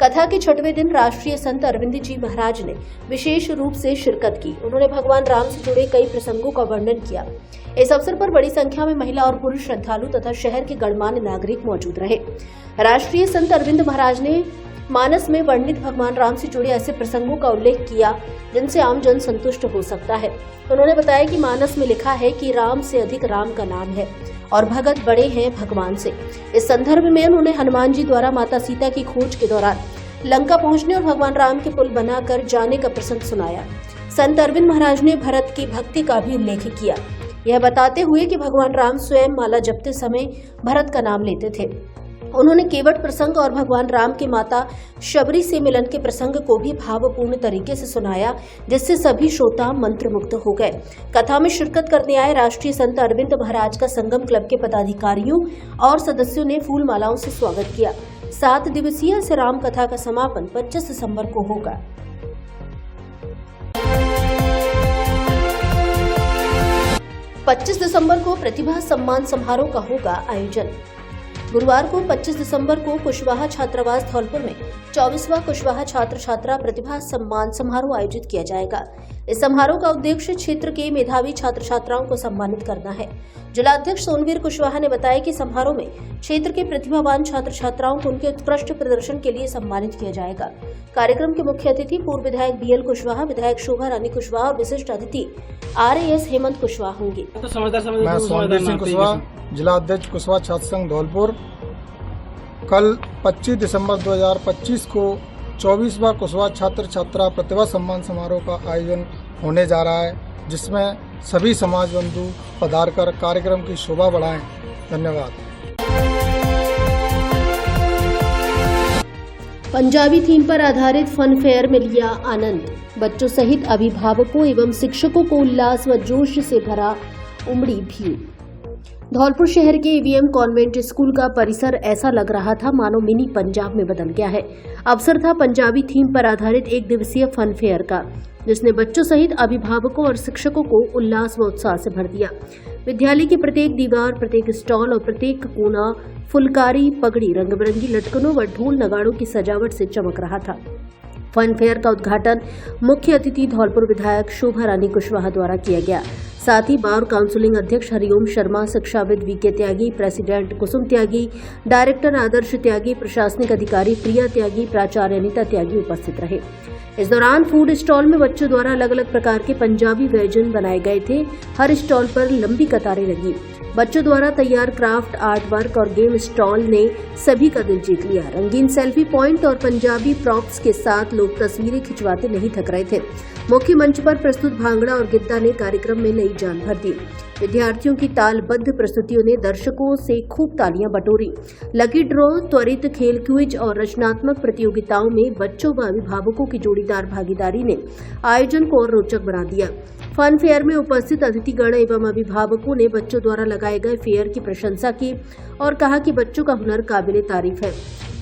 कथा के 6वें दिन राष्ट्रीय संत अरविंद जी महाराज ने विशेष रूप से शिरकत की। उन्होंने भगवान राम से जुड़े कई प्रसंगों का वर्णन किया। इस अवसर पर बड़ी संख्या में महिला और पुरुष श्रद्धालु तथा शहर के गणमान्य नागरिक मौजूद रहे। राष्ट्रीय संत अरविंद महाराज ने मानस में वर्णित भगवान राम से जुड़े ऐसे प्रसंगों का उल्लेख किया जिनसे आम जन संतुष्ट हो सकता है। उन्होंने बताया कि मानस में लिखा है कि राम से अधिक राम का नाम है और भगत बड़े हैं भगवान से। इस संदर्भ में उन्होंने हनुमान जी द्वारा माता सीता की खोज के दौरान लंका पहुंचने और भगवान राम के पुल बनाकर जाने का प्रसंग सुनाया। संत अरविंद महाराज ने भरत की भक्ति का भी उल्लेख किया, यह बताते हुए कि भगवान राम स्वयं माला जपते समय भरत का नाम लेते थे। उन्होंने केवट प्रसंग और भगवान राम की माता शबरी से मिलन के प्रसंग को भी भावपूर्ण तरीके से सुनाया, जिससे सभी श्रोता मंत्रमुग्ध हो गए। कथा में शिरकत करने आए राष्ट्रीय संत अरविंद महाराज का संगम क्लब के पदाधिकारियों और सदस्यों ने फूल मालाओं से स्वागत किया। 7 दिवसीय इस राम कथा का समापन 25 दिसंबर को होगा। पच्चीस दिसंबर को प्रतिभा सम्मान समारोह का होगा आयोजन। गुरुवार को 25 दिसंबर को कुशवाहा छात्रावास धौलपुर में 24वां कुशवाहा छात्र छात्रा प्रतिभा सम्मान समारोह आयोजित किया जाएगा। इस समारोह का उद्देश्य क्षेत्र के मेधावी छात्र छात्राओं को सम्मानित करना है। जिलाध्यक्ष सोनवीर कुशवाहा ने बताया कि समारोह में क्षेत्र के प्रतिभावान छात्र छात्राओं को उनके उत्कृष्ट प्रदर्शन के लिए सम्मानित किया जाएगा। कार्यक्रम के मुख्य अतिथि पूर्व विधायक बीएल कुशवाहा, विधायक शोभा रानी कुशवाहा और विशिष्ट अतिथि RAS हेमंत कुशवाहा होंगे। मैं सोनवीर सिंह कुशवाहा, जिला अध्यक्ष कुशवाहा छात्र संघ धौलपुर। कल 25 दिसंबर 2025 को 24वां कुशवाहा छात्र छात्रा प्रतिभा सम्मान समारोह का आयोजन होने जा रहा है, जिसमें सभी समाज बंधु पधार कर कार्यक्रम की शोभा बढ़ाएं। धन्यवाद। पंजाबी थीम पर आधारित फन फेयर में लिया आनंद। बच्चों सहित अभिभावकों एवं शिक्षकों को उल्लास व जोश से भरा उमड़ी भीड़। धौलपुर शहर के ईवीएम कॉन्वेंट स्कूल का परिसर ऐसा लग रहा था मानो मिनी पंजाब में बदल गया है। अवसर था पंजाबी थीम पर आधारित एक दिवसीय फन फेयर का, जिसने बच्चों सहित अभिभावकों और शिक्षकों को उल्लास व उत्साह से भर दिया। विद्यालय की प्रत्येक दीवार, प्रत्येक स्टॉल और प्रत्येक कोना फुलकारी, पगड़ी, रंग बिरंगी लटकनों व ढोल नगाड़ों की सजावट से चमक रहा था। फन फेयर का उद्घाटन मुख्य अतिथि धौलपुर विधायक शोभा रानी कुशवाहा द्वारा किया गया। साथ ही बार काउंसिलिंग अध्यक्ष हरिओम शर्मा, शिक्षाविद वीके त्यागी, प्रेसिडेंट कुसुम त्यागी, डायरेक्टर आदर्श त्यागी, प्रशासनिक अधिकारी प्रिया त्यागी, प्राचार्य अनीता त्यागी उपस्थित रहे। इस दौरान फूड स्टॉल में बच्चों द्वारा अलग अलग प्रकार के पंजाबी व्यंजन बनाए गए थे। हर स्टॉल पर लंबी कतारें लगी। बच्चों द्वारा तैयार क्राफ्ट, आर्ट वर्क और गेम स्टॉल ने सभी का दिल जीत लिया। रंगीन सेल्फी पॉइंट और पंजाबी प्रॉप्स के साथ लोग तस्वीरें खिंचवाते नहीं थक रहे थे। मुख्य मंच पर प्रस्तुत भांगड़ा और गिद्दा ने कार्यक्रम में नई जान भर दी। विद्यार्थियों की तालबद्ध प्रस्तुतियों ने दर्शकों से खूब तालियां बटोरी। लकी ड्रॉ, त्वरित खेल, क्विज और रचनात्मक प्रतियोगिताओं में बच्चों व अभिभावकों की जोड़ीदार भागीदारी ने आयोजन को और रोचक बना दिया। फन फेयर में उपस्थित अतिथिगण एवं अभिभावकों ने बच्चों द्वारा लगाए गए फेयर की प्रशंसा की और कहा कि बच्चों का हुनर काबिले तारीफ है।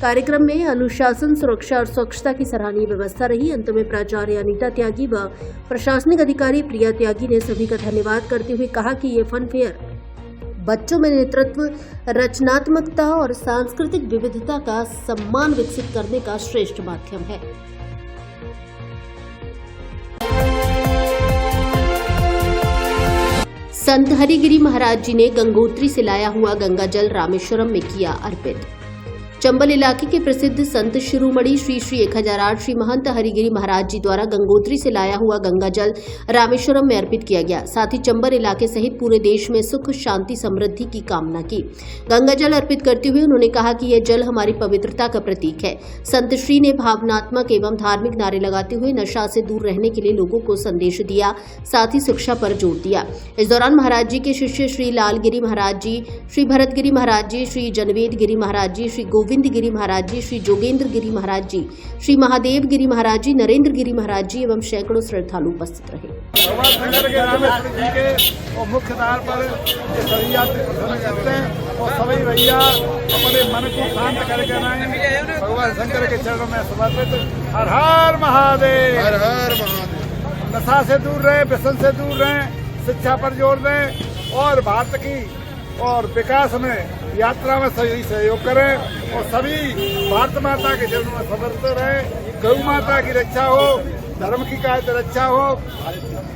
कार्यक्रम में अनुशासन, सुरक्षा और स्वच्छता की सराहनीय व्यवस्था रही। अंत में प्राचार्य अनीता त्यागी व प्रशासनिक अधिकारी प्रिया त्यागी ने सभी का धन्यवाद करते हुए कहा कि ये फन फेयर बच्चों में नेतृत्व, रचनात्मकता और सांस्कृतिक विविधता का सम्मान विकसित करने का श्रेष्ठ माध्यम है। संत हरिगिरी महाराज जी ने गंगोत्री से लाया हुआ गंगा जल रामेश्वरम में किया अर्पित। चंबल इलाके के प्रसिद्ध संत शिरोमणि श्री श्री 1008 श्री महंत हरिगिरी महाराज जी द्वारा गंगोत्री से लाया हुआ गंगा जल रामेश्वरम में अर्पित किया गया। साथ ही चंबल इलाके सहित पूरे देश में सुख, शांति, समृद्धि की कामना की। गंगा जल अर्पित करते हुए उन्होंने कहा कि यह जल हमारी पवित्रता का प्रतीक है। संत श्री ने भावनात्मक एवं धार्मिक नारे लगाते हुए नशा से दूर रहने के लिए लोगों को संदेश दिया, साथ ही शिक्षा पर जोर दिया। इस दौरान महाराज जी के शिष्य श्री लालगिरी महाराज जी, श्री भरतगिरी महाराज जी, श्री जनवेद गिरी महाराज जी, श्री गोविंद गिरी महाराज जी, श्री जोगेंद्र गिरी महाराज जी, श्री महादेव गिरी महाराज जी, नरेंद्र गिरी महाराज जी एवं सैकड़ों श्रद्धालु उपस्थित रहे। भगवान शंकर के रामेश्वर जी के और मुख्य द्वार पर सभी यात्री प्रदर्शन करते हैं और सभी भैया अपने मन को शांत करके आए भगवान शंकर के चरणों में समर्पित। हर हर महादेव, हर हर महादेव। नशा से दूर रहे, व्यसन से दूर रहे, शिक्षा पर जोर दें और भारत की और विकास में यात्रा में सही सहयोग करें और सभी भारत माता के चरणों में समर्पित रहें। गौ माता की रक्षा हो, धर्म की कायद रक्षा हो,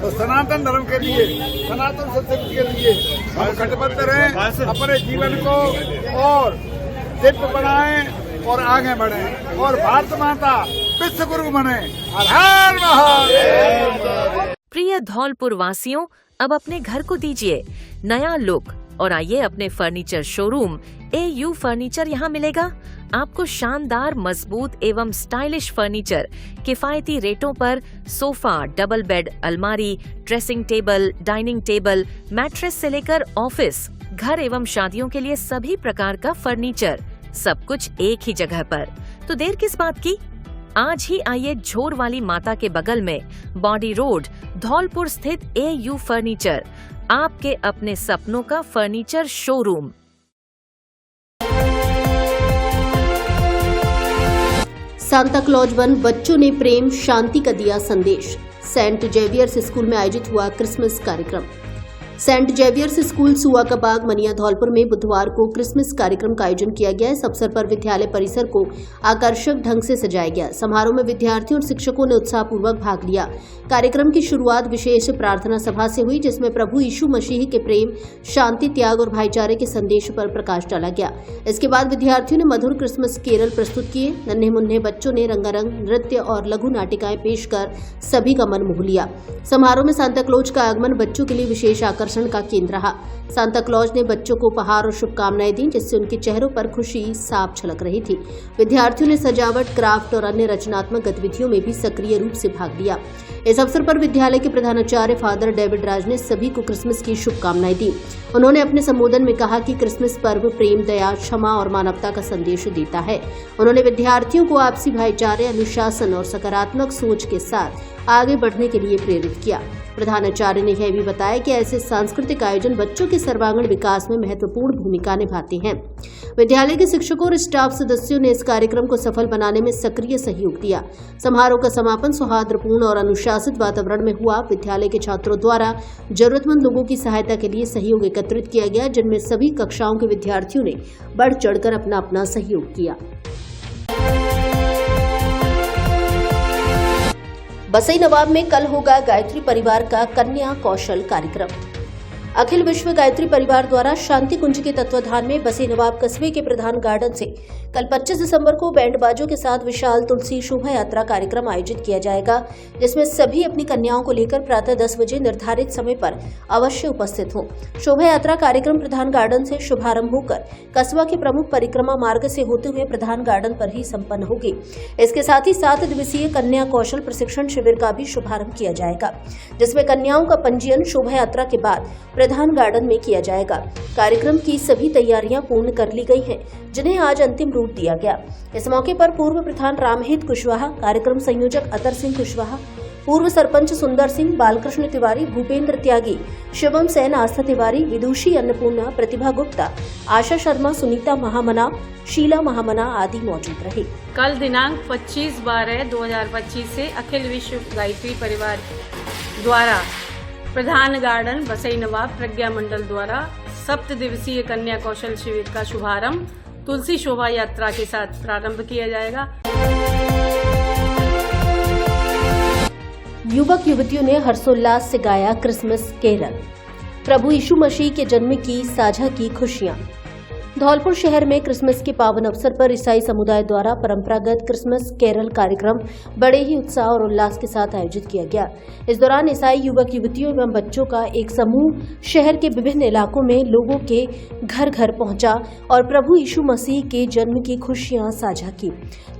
तो सनातन धर्म के लिए, सनातन संस्कृति के लिए हम कटिबद्ध रहें। अपने जीवन को और दिव्य बनाएं और आगे बढ़ें और भारत माता विश्व गुरु बने। हर हर महादेव। प्रिय धौलपुर वासियों, अब अपने घर को दीजिए नया लुक और आइए अपने फर्नीचर शोरूम AU फर्नीचर यहाँ मिलेगा। आपको शानदार, मजबूत एवं स्टाइलिश फर्नीचर किफायती रेटों पर सोफा, डबल बेड, अलमारी, dressing table, dining table, mattress से लेकर ऑफिस, घर एवं शादियों के लिए सभी प्रकार का फर्नीचर, सब कुछ एक ही जगह पर। तो देर किस बात की, आज ही आइए झोर वाली माता के बगल में बॉडी रोड धौलपुर स्थित AU फर्नीचर, आपके अपने सपनों का फर्नीचर शोरूम। सांता क्लॉज बन बच्चों ने प्रेम शांति का दिया संदेश। सेंट जेवियर्स स्कूल में आयोजित हुआ क्रिसमस कार्यक्रम। सेंट जेवियर्स स्कूल सुआ का बाग मनिया धौलपुर में बुधवार को क्रिसमस कार्यक्रम का आयोजन किया गया। इस अवसर पर विद्यालय परिसर को आकर्षक ढंग से सजाया गया। समारोह में विद्यार्थियों और शिक्षकों ने उत्साहपूर्वक भाग लिया। कार्यक्रम की शुरुआत विशेष प्रार्थना सभा से हुई, जिसमें प्रभु यीशु मसीह के प्रेम, शांति, त्याग और भाईचारे के संदेश पर प्रकाश डाला गया। इसके बाद विद्यार्थियों ने मधुर क्रिसमस केरल प्रस्तुत किए। नन्हे मुन्ने बच्चों ने रंगारंग नृत्य और लघु नाटिकाएं पेश कर सभी का मन मोह लिया। समारोह में सांता क्लॉज का आगमन बच्चों के लिए विशेष आकर्षण का केंद्र रहा। सांता क्लॉज ने बच्चों को उपहार और शुभकामनाएं दी, जिससे उनके चेहरों पर खुशी साफ झलक रही थी। विद्यार्थियों ने सजावट, क्राफ्ट और अन्य रचनात्मक गतिविधियों में भी सक्रिय रूप से भाग लिया। इस अवसर पर विद्यालय के प्रधानाचार्य फादर डेविड राज ने सभी को क्रिसमस की शुभकामनाएं दी। उन्होंने अपने संबोधन में कहा कि क्रिसमस पर्व प्रेम, दया, क्षमा और मानवता का संदेश देता है। उन्होंने विद्यार्थियों को आपसी भाईचारे, अनुशासन और सकारात्मक सोच के साथ आगे बढ़ने के लिए प्रेरित किया। प्रधानाचार्य ने यह भी बताया कि ऐसे सांस्कृतिक आयोजन बच्चों के सर्वांगीण विकास में महत्वपूर्ण भूमिका निभाते हैं। विद्यालय के शिक्षकों और स्टाफ सदस्यों ने इस कार्यक्रम को सफल बनाने में सक्रिय सहयोग दिया। समारोह का समापन सौहार्दपूर्ण और अनुशासित वातावरण में हुआ। विद्यालय के छात्रों द्वारा जरूरतमंद लोगों की सहायता के लिए सहयोग एकत्रित किया गया, जिनमें सभी कक्षाओं के विद्यार्थियों ने बढ़ चढ़कर अपना अपना सहयोग किया। बसई नवाब में कल होगा गायत्री परिवार का कन्या कौशल कार्यक्रम। अखिल विश्व गायत्री परिवार द्वारा शांति कुंज के तत्वाधान में बसई नवाब कस्बे के प्रधान गार्डन से कल 25 दिसंबर को बैंड बाजों के साथ विशाल तुलसी शोभा यात्रा कार्यक्रम आयोजित किया जाएगा, जिसमें सभी अपनी कन्याओं को लेकर प्रातः 10 बजे निर्धारित समय पर अवश्य उपस्थित हों। शोभा यात्रा कार्यक्रम प्रधान गार्डन से शुभारंभ होकर कस्बा के प्रमुख परिक्रमा मार्ग से होते हुए प्रधान गार्डन पर ही संपन्न होगी। इसके साथ ही 7 दिवसीय कन्या कौशल प्रशिक्षण शिविर का भी शुभारंभ किया जाएगा, जिसमें कन्याओं का पंजीयन शोभा यात्रा के बाद प्रधान गार्डन में किया जाएगा। कार्यक्रम की सभी तैयारियां पूर्ण कर ली गई हैं, जिन्हें आज अंतिम रूप दिया गया। इस मौके पर पूर्व प्रधान रामहित कुशवाहा, कार्यक्रम संयोजक अतर सिंह कुशवाहा, पूर्व सरपंच सुंदर सिंह, बालकृष्ण तिवारी, भूपेंद्र त्यागी, शिवम सेन, आस्था तिवारी, विदुषी अन्नपूर्णा, प्रतिभा गुप्ता, आशा शर्मा, सुनीता महामना, शीला महामना आदि मौजूद रहे। कल दिनांक 25/12/2025 से अखिल विश्व गायत्री परिवार द्वारा प्रधान गार्डन बसई नवाब प्रज्ञा मंडल द्वारा 7 दिवसीय कन्या कौशल शिविर का शुभारंभ तुलसी शोभा यात्रा के साथ प्रारंभ किया जाएगा। युवक युवतियों ने हर्षोल्लास से गाया क्रिसमस केरल। प्रभु यीशु मसीह के जन्म की साझा की खुशियां। धौलपुर शहर में क्रिसमस के पावन अवसर पर ईसाई समुदाय द्वारा परंपरागत क्रिसमस केरल कार्यक्रम बड़े ही उत्साह और उल्लास के साथ आयोजित किया गया। इस दौरान ईसाई युवक युवतियों एवं बच्चों का एक समूह शहर के विभिन्न इलाकों में लोगों के घर घर पहुंचा और प्रभु यीशु मसीह के जन्म की खुशियां साझा की।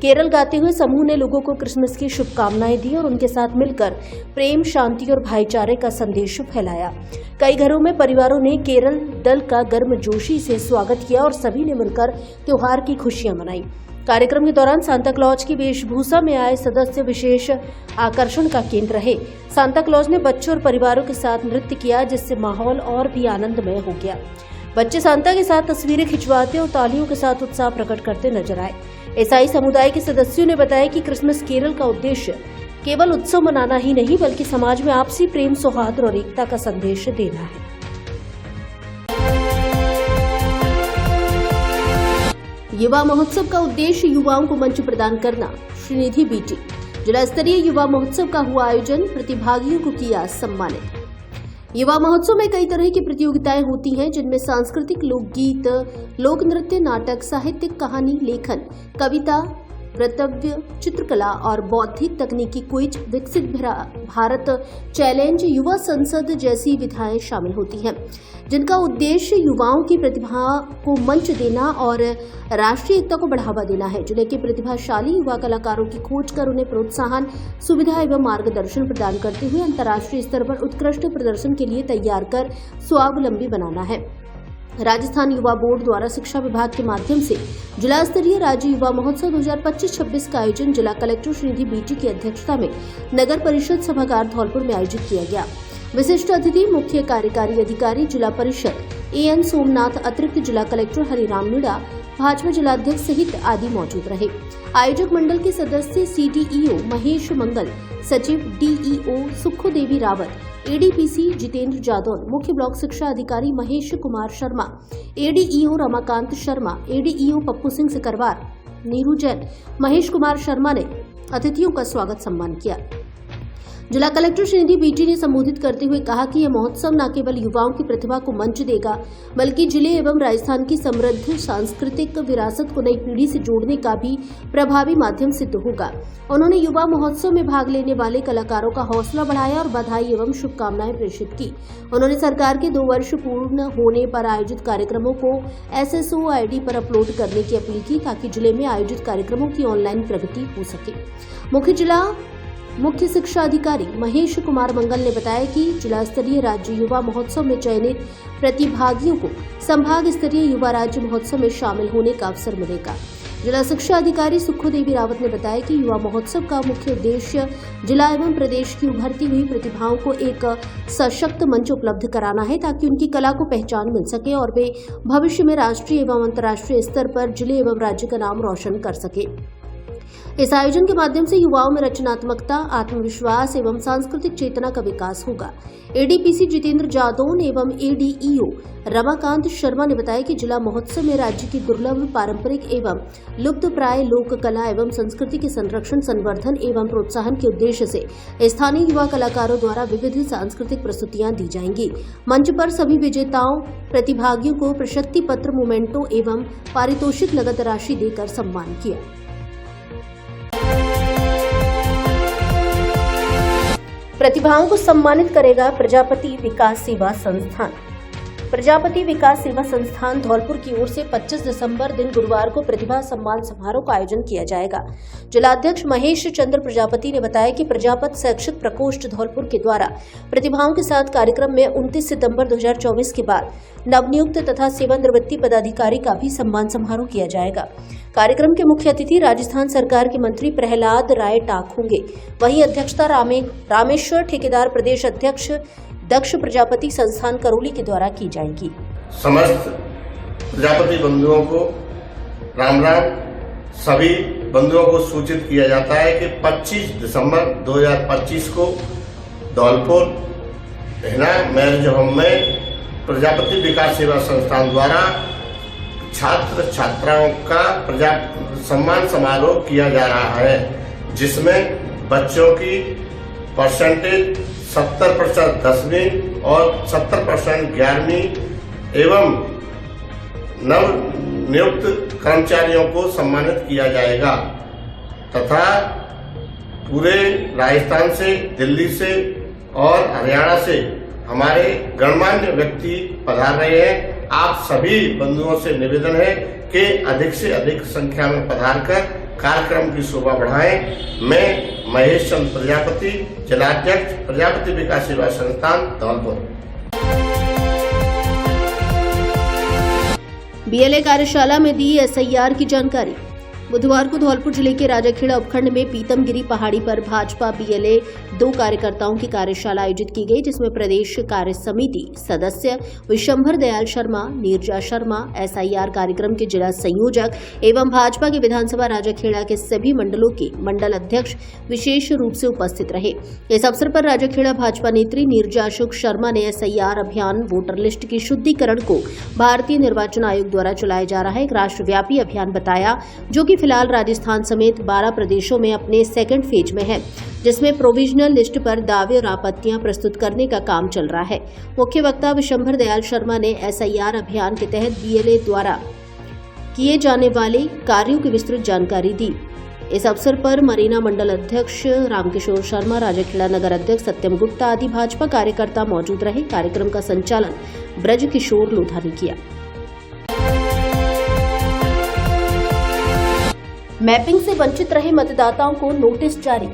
केरल गाते हुए समूह ने लोगों को क्रिसमस की शुभकामनाएं दी और उनके साथ मिलकर प्रेम, शांति और भाईचारे का संदेश फैलाया। कई घरों में परिवारों ने केरल दल का गर्मजोशी से स्वागत किया और सभी ने मिलकर त्योहार की खुशियां मनाई। कार्यक्रम के दौरान सांता क्लॉज की वेशभूषा में आए सदस्य विशेष आकर्षण का केंद्र रहे। सांता क्लॉज ने बच्चों और परिवारों के साथ नृत्य किया, जिससे माहौल और भी आनंदमय हो गया। बच्चे सांता के साथ तस्वीरें खिंचवाते और तालियों के साथ उत्साह प्रकट करते नजर आए। ईसाई समुदाय के सदस्यों ने बताया कि क्रिसमस केरल का उद्देश्य केवल उत्सव मनाना ही नहीं, बल्कि समाज में आपसी प्रेम, सौहार्द और एकता का संदेश देना है। युवा महोत्सव का उद्देश्य युवाओं को मंच प्रदान करना। श्रीनिधि बीटी। जिला स्तरीय युवा महोत्सव का हुआ आयोजन, प्रतिभागियों को किया सम्मानित। युवा महोत्सव में कई तरह की प्रतियोगिताएं होती हैं, जिनमें सांस्कृतिक, लोकगीत, लोक नृत्य, नाटक, साहित्यिक, कहानी, लेखन, कविता, वक्तव्य, चित्रकला और बौद्धिक तकनीकी क्विज, विकसित भारत चैलेंज, युवा संसद जैसी विधाएं शामिल होती हैं, जिनका उद्देश्य युवाओं की प्रतिभा को मंच देना और राष्ट्रीय एकता को बढ़ावा देना है। जिले के प्रतिभाशाली युवा कलाकारों की खोज कर उन्हें प्रोत्साहन, सुविधा एवं मार्गदर्शन प्रदान करते हुए अंतर्राष्ट्रीय स्तर पर उत्कृष्ट प्रदर्शन के लिए तैयार कर स्वावलंबी बनाना है। राजस्थान युवा बोर्ड द्वारा शिक्षा विभाग के माध्यम से जिला स्तरीय राज्य युवा महोत्सव 2025-26 का आयोजन जिला कलेक्टर श्रीनिधि बीटी की अध्यक्षता में नगर परिषद सभागार धौलपुर में आयोजित किया गया। विशिष्ट अतिथि मुख्य कार्यकारी अधिकारी जिला परिषद एएन सोमनाथ, अतिरिक्त जिला कलेक्टर हरिराम मीणा, भाजपा जिलाध्यक्ष सहित आदि मौजूद रहे। आयोजक मंडल के सदस्य सीडीईओ महेश मंगल, सचिव डीईओ सुखो देवी रावत, एडीपीसी जितेंद्र जादौन, मुख्य ब्लॉक शिक्षा अधिकारी महेश कुमार शर्मा, एडीईओ रमाकांत शर्मा, एडीईओ पप्पू सिंह सिकरवार, नीरू जैन, महेश कुमार शर्मा ने अतिथियों का स्वागत सम्मान किया। जिला कलेक्टर श्रीनिधि बीटी ने संबोधित करते हुए कहा कि यह महोत्सव न केवल युवाओं की प्रतिभा को मंच देगा, बल्कि जिले एवं राजस्थान की समृद्ध सांस्कृतिक विरासत को नई पीढ़ी से जोड़ने का भी प्रभावी माध्यम सिद्ध होगा। उन्होंने युवा महोत्सव में भाग लेने वाले कलाकारों का हौसला बढ़ाया और बधाई एवं शुभकामनाएं प्रेषित की। उन्होंने सरकार के 2 वर्ष पूर्ण होने पर आयोजित कार्यक्रमों को SSO ID पर अपलोड करने की अपील की, ताकि जिले में आयोजित कार्यक्रमों की ऑनलाइन प्रगति हो सके। मुख्य शिक्षा अधिकारी महेश कुमार मंगल ने बताया कि जिला स्तरीय राज्य युवा महोत्सव में चयनित प्रतिभागियों को संभाग स्तरीय युवा राज्य महोत्सव में शामिल होने का अवसर मिलेगा। जिला शिक्षा अधिकारी सुखो देवी रावत ने बताया कि युवा महोत्सव का मुख्य उद्देश्य जिला एवं प्रदेश की उभरती हुई प्रतिभाओं को एक सशक्त मंच उपलब्ध कराना है ताकि उनकी कला को पहचान मिल सके और वे भविष्य में राष्ट्रीय एवं अंतर्राष्ट्रीय स्तर पर जिले एवं राज्य का नाम रोशन कर सके। इस आयोजन के माध्यम से युवाओं में रचनात्मकता, आत्मविश्वास एवं सांस्कृतिक चेतना का विकास होगा। एडीपीसी जितेंद्र जादौन एवं एडीईओ रमाकांत शर्मा ने बताया कि जिला महोत्सव में राज्य की दुर्लभ पारंपरिक एवं लुप्तप्राय लोक कला एवं संस्कृति के संरक्षण, संवर्धन एवं प्रोत्साहन के उद्देश्य से स्थानीय युवा कलाकारों द्वारा विविध सांस्कृतिक प्रस्तुतियां दी जाएंगी। मंच पर सभी विजेताओं प्रतिभागियों को प्रशस्ति पत्र, मोमेंटो एवं पारितोषिक नगद राशि देकर सम्मान किया। प्रतिभाओं को सम्मानित करेगा प्रजापति विकास सेवा संस्थान। प्रजापति विकास सेवा संस्थान धौलपुर की ओर से 25 दिसंबर दिन गुरुवार को प्रतिभा सम्मान समारोह का आयोजन किया जाएगा। जिलाध्यक्ष महेश चंद्र प्रजापति ने बताया कि प्रजापति शैक्षिक प्रकोष्ठ धौलपुर के द्वारा प्रतिभाओं के साथ कार्यक्रम में 29 सितंबर 2024 के बाद नवनियुक्त तथा सेवानिवृत्ति पदाधिकारी का भी सम्मान समारोह किया जाएगा। कार्यक्रम के मुख्य अतिथि राजस्थान सरकार के मंत्री प्रहलाद राय टाक होंगे। वहीं अध्यक्षता रामेश्वर ठेकेदार प्रदेश अध्यक्ष दक्ष प्रजापति संस्थान करौली के द्वारा की जाएगी। समस्त प्रजापति बंधुओं को राम राम। सभी बंधुओं को सूचित किया जाता है कि 25 दिसंबर 2025 को धौलपुर मैरिज होम में प्रजापति विकास सेवा संस्थान द्वारा छात्र छात्राओं का सम्मान समारोह किया जा रहा है, जिसमें बच्चों की परसेंटेज 70% 10वीं और 70% 11वीं एवं नव नियुक्त कर्मचारियों को सम्मानित किया जाएगा तथा पूरे राजस्थान से, दिल्ली से और हरियाणा से हमारे गणमान्य व्यक्ति पधार रहे हैं। आप सभी बंधुओं से निवेदन है कि अधिक से अधिक संख्या में पधार कर कार्यक्रम की शोभा बढ़ाएं। मैं महेश चंद्र प्रजापति, जिलाध्यक्ष प्रजापति विकास सेवा संस्थान धौलपुर। बीएलए कार्यशाला में दी एसआईआर की जानकारी। बुधवार को धौलपुर जिले के राजाखेड़ा उपखंड में पीतमगिरी पहाड़ी पर भाजपा बीएलए 2 कार्यकर्ताओं की कार्यशाला आयोजित की गई, जिसमें प्रदेश कार्य समिति सदस्य विशंभर दयाल शर्मा, नीरजा शर्मा, एसआईआर कार्यक्रम के जिला संयोजक एवं भाजपा के विधानसभा राजाखेड़ा के सभी मंडलों के मंडल अध्यक्ष विशेष रूप से उपस्थित रहे। इस अवसर पर राजाखेड़ा भाजपा नेत्री नीरजा अशोक शर्मा ने एसआईआर अभियान वोटर लिस्ट की शुद्धिकरण को भारतीय निर्वाचन आयोग द्वारा चलाया जा रहा है एक राष्ट्रव्यापी अभियान बताया, जो कि फिलहाल राजस्थान समेत 12 प्रदेशों में अपने सेकंड फेज में है, जिसमें प्रोविजनल लिस्ट पर दावे और आपत्तियां प्रस्तुत करने का काम चल रहा है। मुख्य वक्ता विशंभर दयाल शर्मा ने एसआईआर अभियान के तहत बीएलए द्वारा किए जाने वाले कार्यों की विस्तृत जानकारी दी। इस अवसर पर मरीना मंडल अध्यक्ष रामकिशोर शर्मा, राजाखेड़ा नगर अध्यक्ष सत्यम गुप्ता आदि भाजपा कार्यकर्ता मौजूद रहे। कार्यक्रम का संचालन ब्रज किशोर लोधा ने किया। मैपिंग से वंचित रहे मतदाताओं को नोटिस जारी।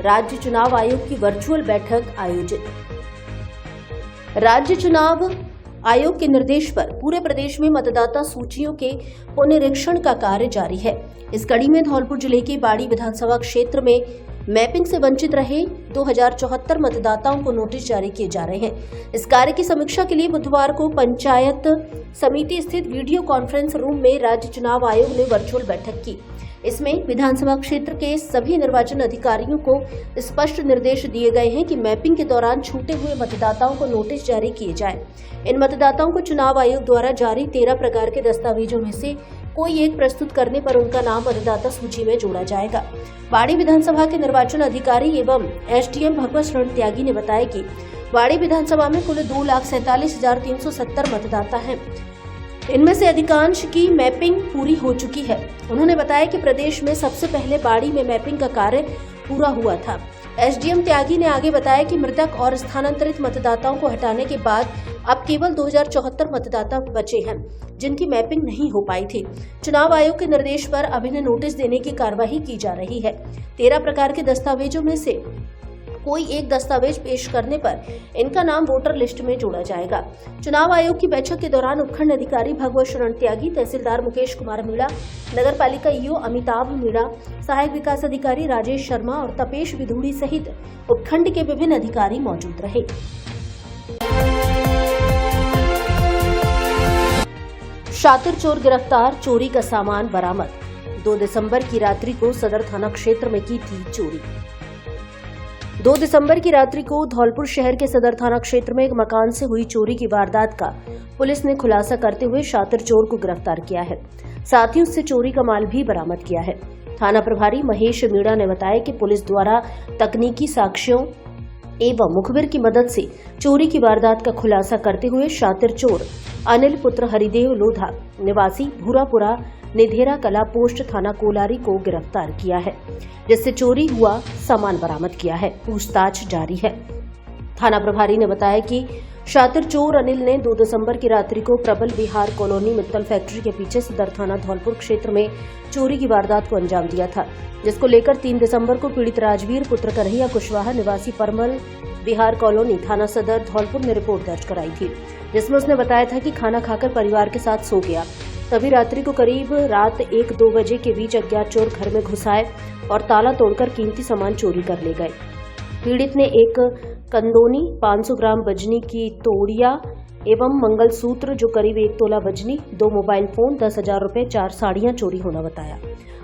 राज्य चुनाव आयोग की वर्चुअल बैठक आयोजित। राज्य चुनाव आयोग के निर्देश पर पूरे प्रदेश में मतदाता सूचियों के पुनरीक्षण का कार्य जारी है। इस कड़ी में धौलपुर जिले के बाड़ी विधानसभा क्षेत्र में मैपिंग से वंचित रहे 2074 मतदाताओं को नोटिस जारी किए जा रहे हैं। इस कार्य की समीक्षा के लिए बुधवार को पंचायत समिति स्थित वीडियो कॉन्फ्रेंस रूम में राज्य चुनाव आयोग ने वर्चुअल बैठक की। इसमें विधानसभा क्षेत्र के सभी निर्वाचन अधिकारियों को स्पष्ट निर्देश दिए गए हैं कि मैपिंग के दौरान छूटे हुए मतदाताओं को नोटिस जारी किए जाएं। इन मतदाताओं को चुनाव आयोग द्वारा जारी 13 प्रकार के दस्तावेजों में से कोई एक प्रस्तुत करने पर उनका नाम मतदाता सूची में जोड़ा जाएगा। बाड़ी विधानसभा के निर्वाचन अधिकारी एवं एसडीएम भगवत शरण त्यागी ने बताया कि बाड़ी विधानसभा में कुल 2,47,370 मतदाता हैं। इनमें से अधिकांश की मैपिंग पूरी हो चुकी है। उन्होंने बताया कि प्रदेश में सबसे पहले बाड़ी में मैपिंग का कार्य पूरा हुआ था। एसडीएम त्यागी ने आगे बताया कि मृतक और स्थानांतरित मतदाताओं को हटाने के बाद अब केवल 2074 मतदाता बचे हैं, जिनकी मैपिंग नहीं हो पाई थी। चुनाव आयोग के निर्देश पर अब इन्हें नोटिस देने की कार्यवाही की जा रही है। 13 प्रकार के दस्तावेजों में से कोई एक दस्तावेज पेश करने पर इनका नाम वोटर लिस्ट में जोड़ा जाएगा। चुनाव आयोग की बैठक के दौरान उपखंड अधिकारी भगवत शरण त्यागी, तहसीलदार मुकेश कुमार मीणा, नगर पालिका ईओ अमिताभ मीणा, सहायक विकास अधिकारी राजेश शर्मा और तपेश विधूड़ी सहित उपखंड के विभिन्न अधिकारी मौजूद रहे। शातिर चोर गिरफ्तार, चोरी का सामान बरामद। 2 दिसंबर की रात्रि को सदर थाना क्षेत्र में की थी चोरी। 2 दिसंबर की रात्रि को धौलपुर शहर के सदर थाना क्षेत्र में एक मकान से हुई चोरी की वारदात का पुलिस ने खुलासा करते हुए शातिर चोर को गिरफ्तार किया है। साथ ही उससे चोरी का माल भी बरामद किया है। थाना प्रभारी महेश मीणा ने बताया कि पुलिस द्वारा तकनीकी साक्ष्यों एवं मुखबिर की मदद से चोरी की वारदात का खुलासा करते हुए शातिर चोर अनिल पुत्र हरिदेव लोधा निवासी भूरापुरा निधेरा कला पोस्ट थाना कोलारी को गिरफ्तार किया है, जिससे चोरी हुआ सामान बरामद किया है। पूछताछ जारी है। थाना प्रभारी ने बताया कि शातिर चोर अनिल ने 2 दिसंबर की रात्रि को प्रबल विहार कॉलोनी मित्तल फैक्ट्री के पीछे सदर थाना धौलपुर क्षेत्र में चोरी की वारदात को अंजाम दिया था, जिसको लेकर 3 दिसंबर को पीड़ित राजवीर पुत्र कन्हैया कुशवाहा निवासी परमल विहार कॉलोनी थाना सदर धौलपुर में रिपोर्ट दर्ज कराई थी, जिसमें उसने बताया था कि खाना खाकर परिवार के साथ सो गया। तभी रात्रि को करीब रात 1-2 बजे के बीच अज्ञात चोर घर में घुस आए और ताला तोड़कर कीमती सामान चोरी कर ले गए। पीड़ित ने एक कंदोनी 500 ग्राम बजनी की तोड़िया एवं मंगलसूत्र जो करीब 1 तोला बजनी, 2 मोबाइल फोन, 10,000 रुपए, 4 साड़ियां चोरी होना बताया।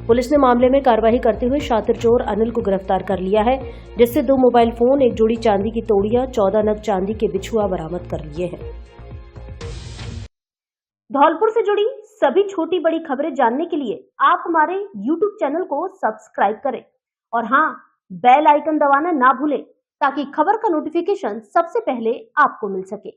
पुलिस ने मामले में कार्रवाई करते हुए शातिर चोर अनिल को गिरफ्तार कर लिया है, जिससे 2 मोबाइल फोन, 1 जोड़ी चांदी की तोड़ियां, 14 नग चांदी के बिछुआ बरामद कर लिए हैं। धौलपुर से जुड़ी सभी छोटी बड़ी खबरें जानने के लिए आप हमारे YouTube चैनल को सब्सक्राइब करें और हाँ, बेल आइकन दबाना ना भूलें ताकि खबर का नोटिफिकेशन सबसे पहले आपको मिल सके।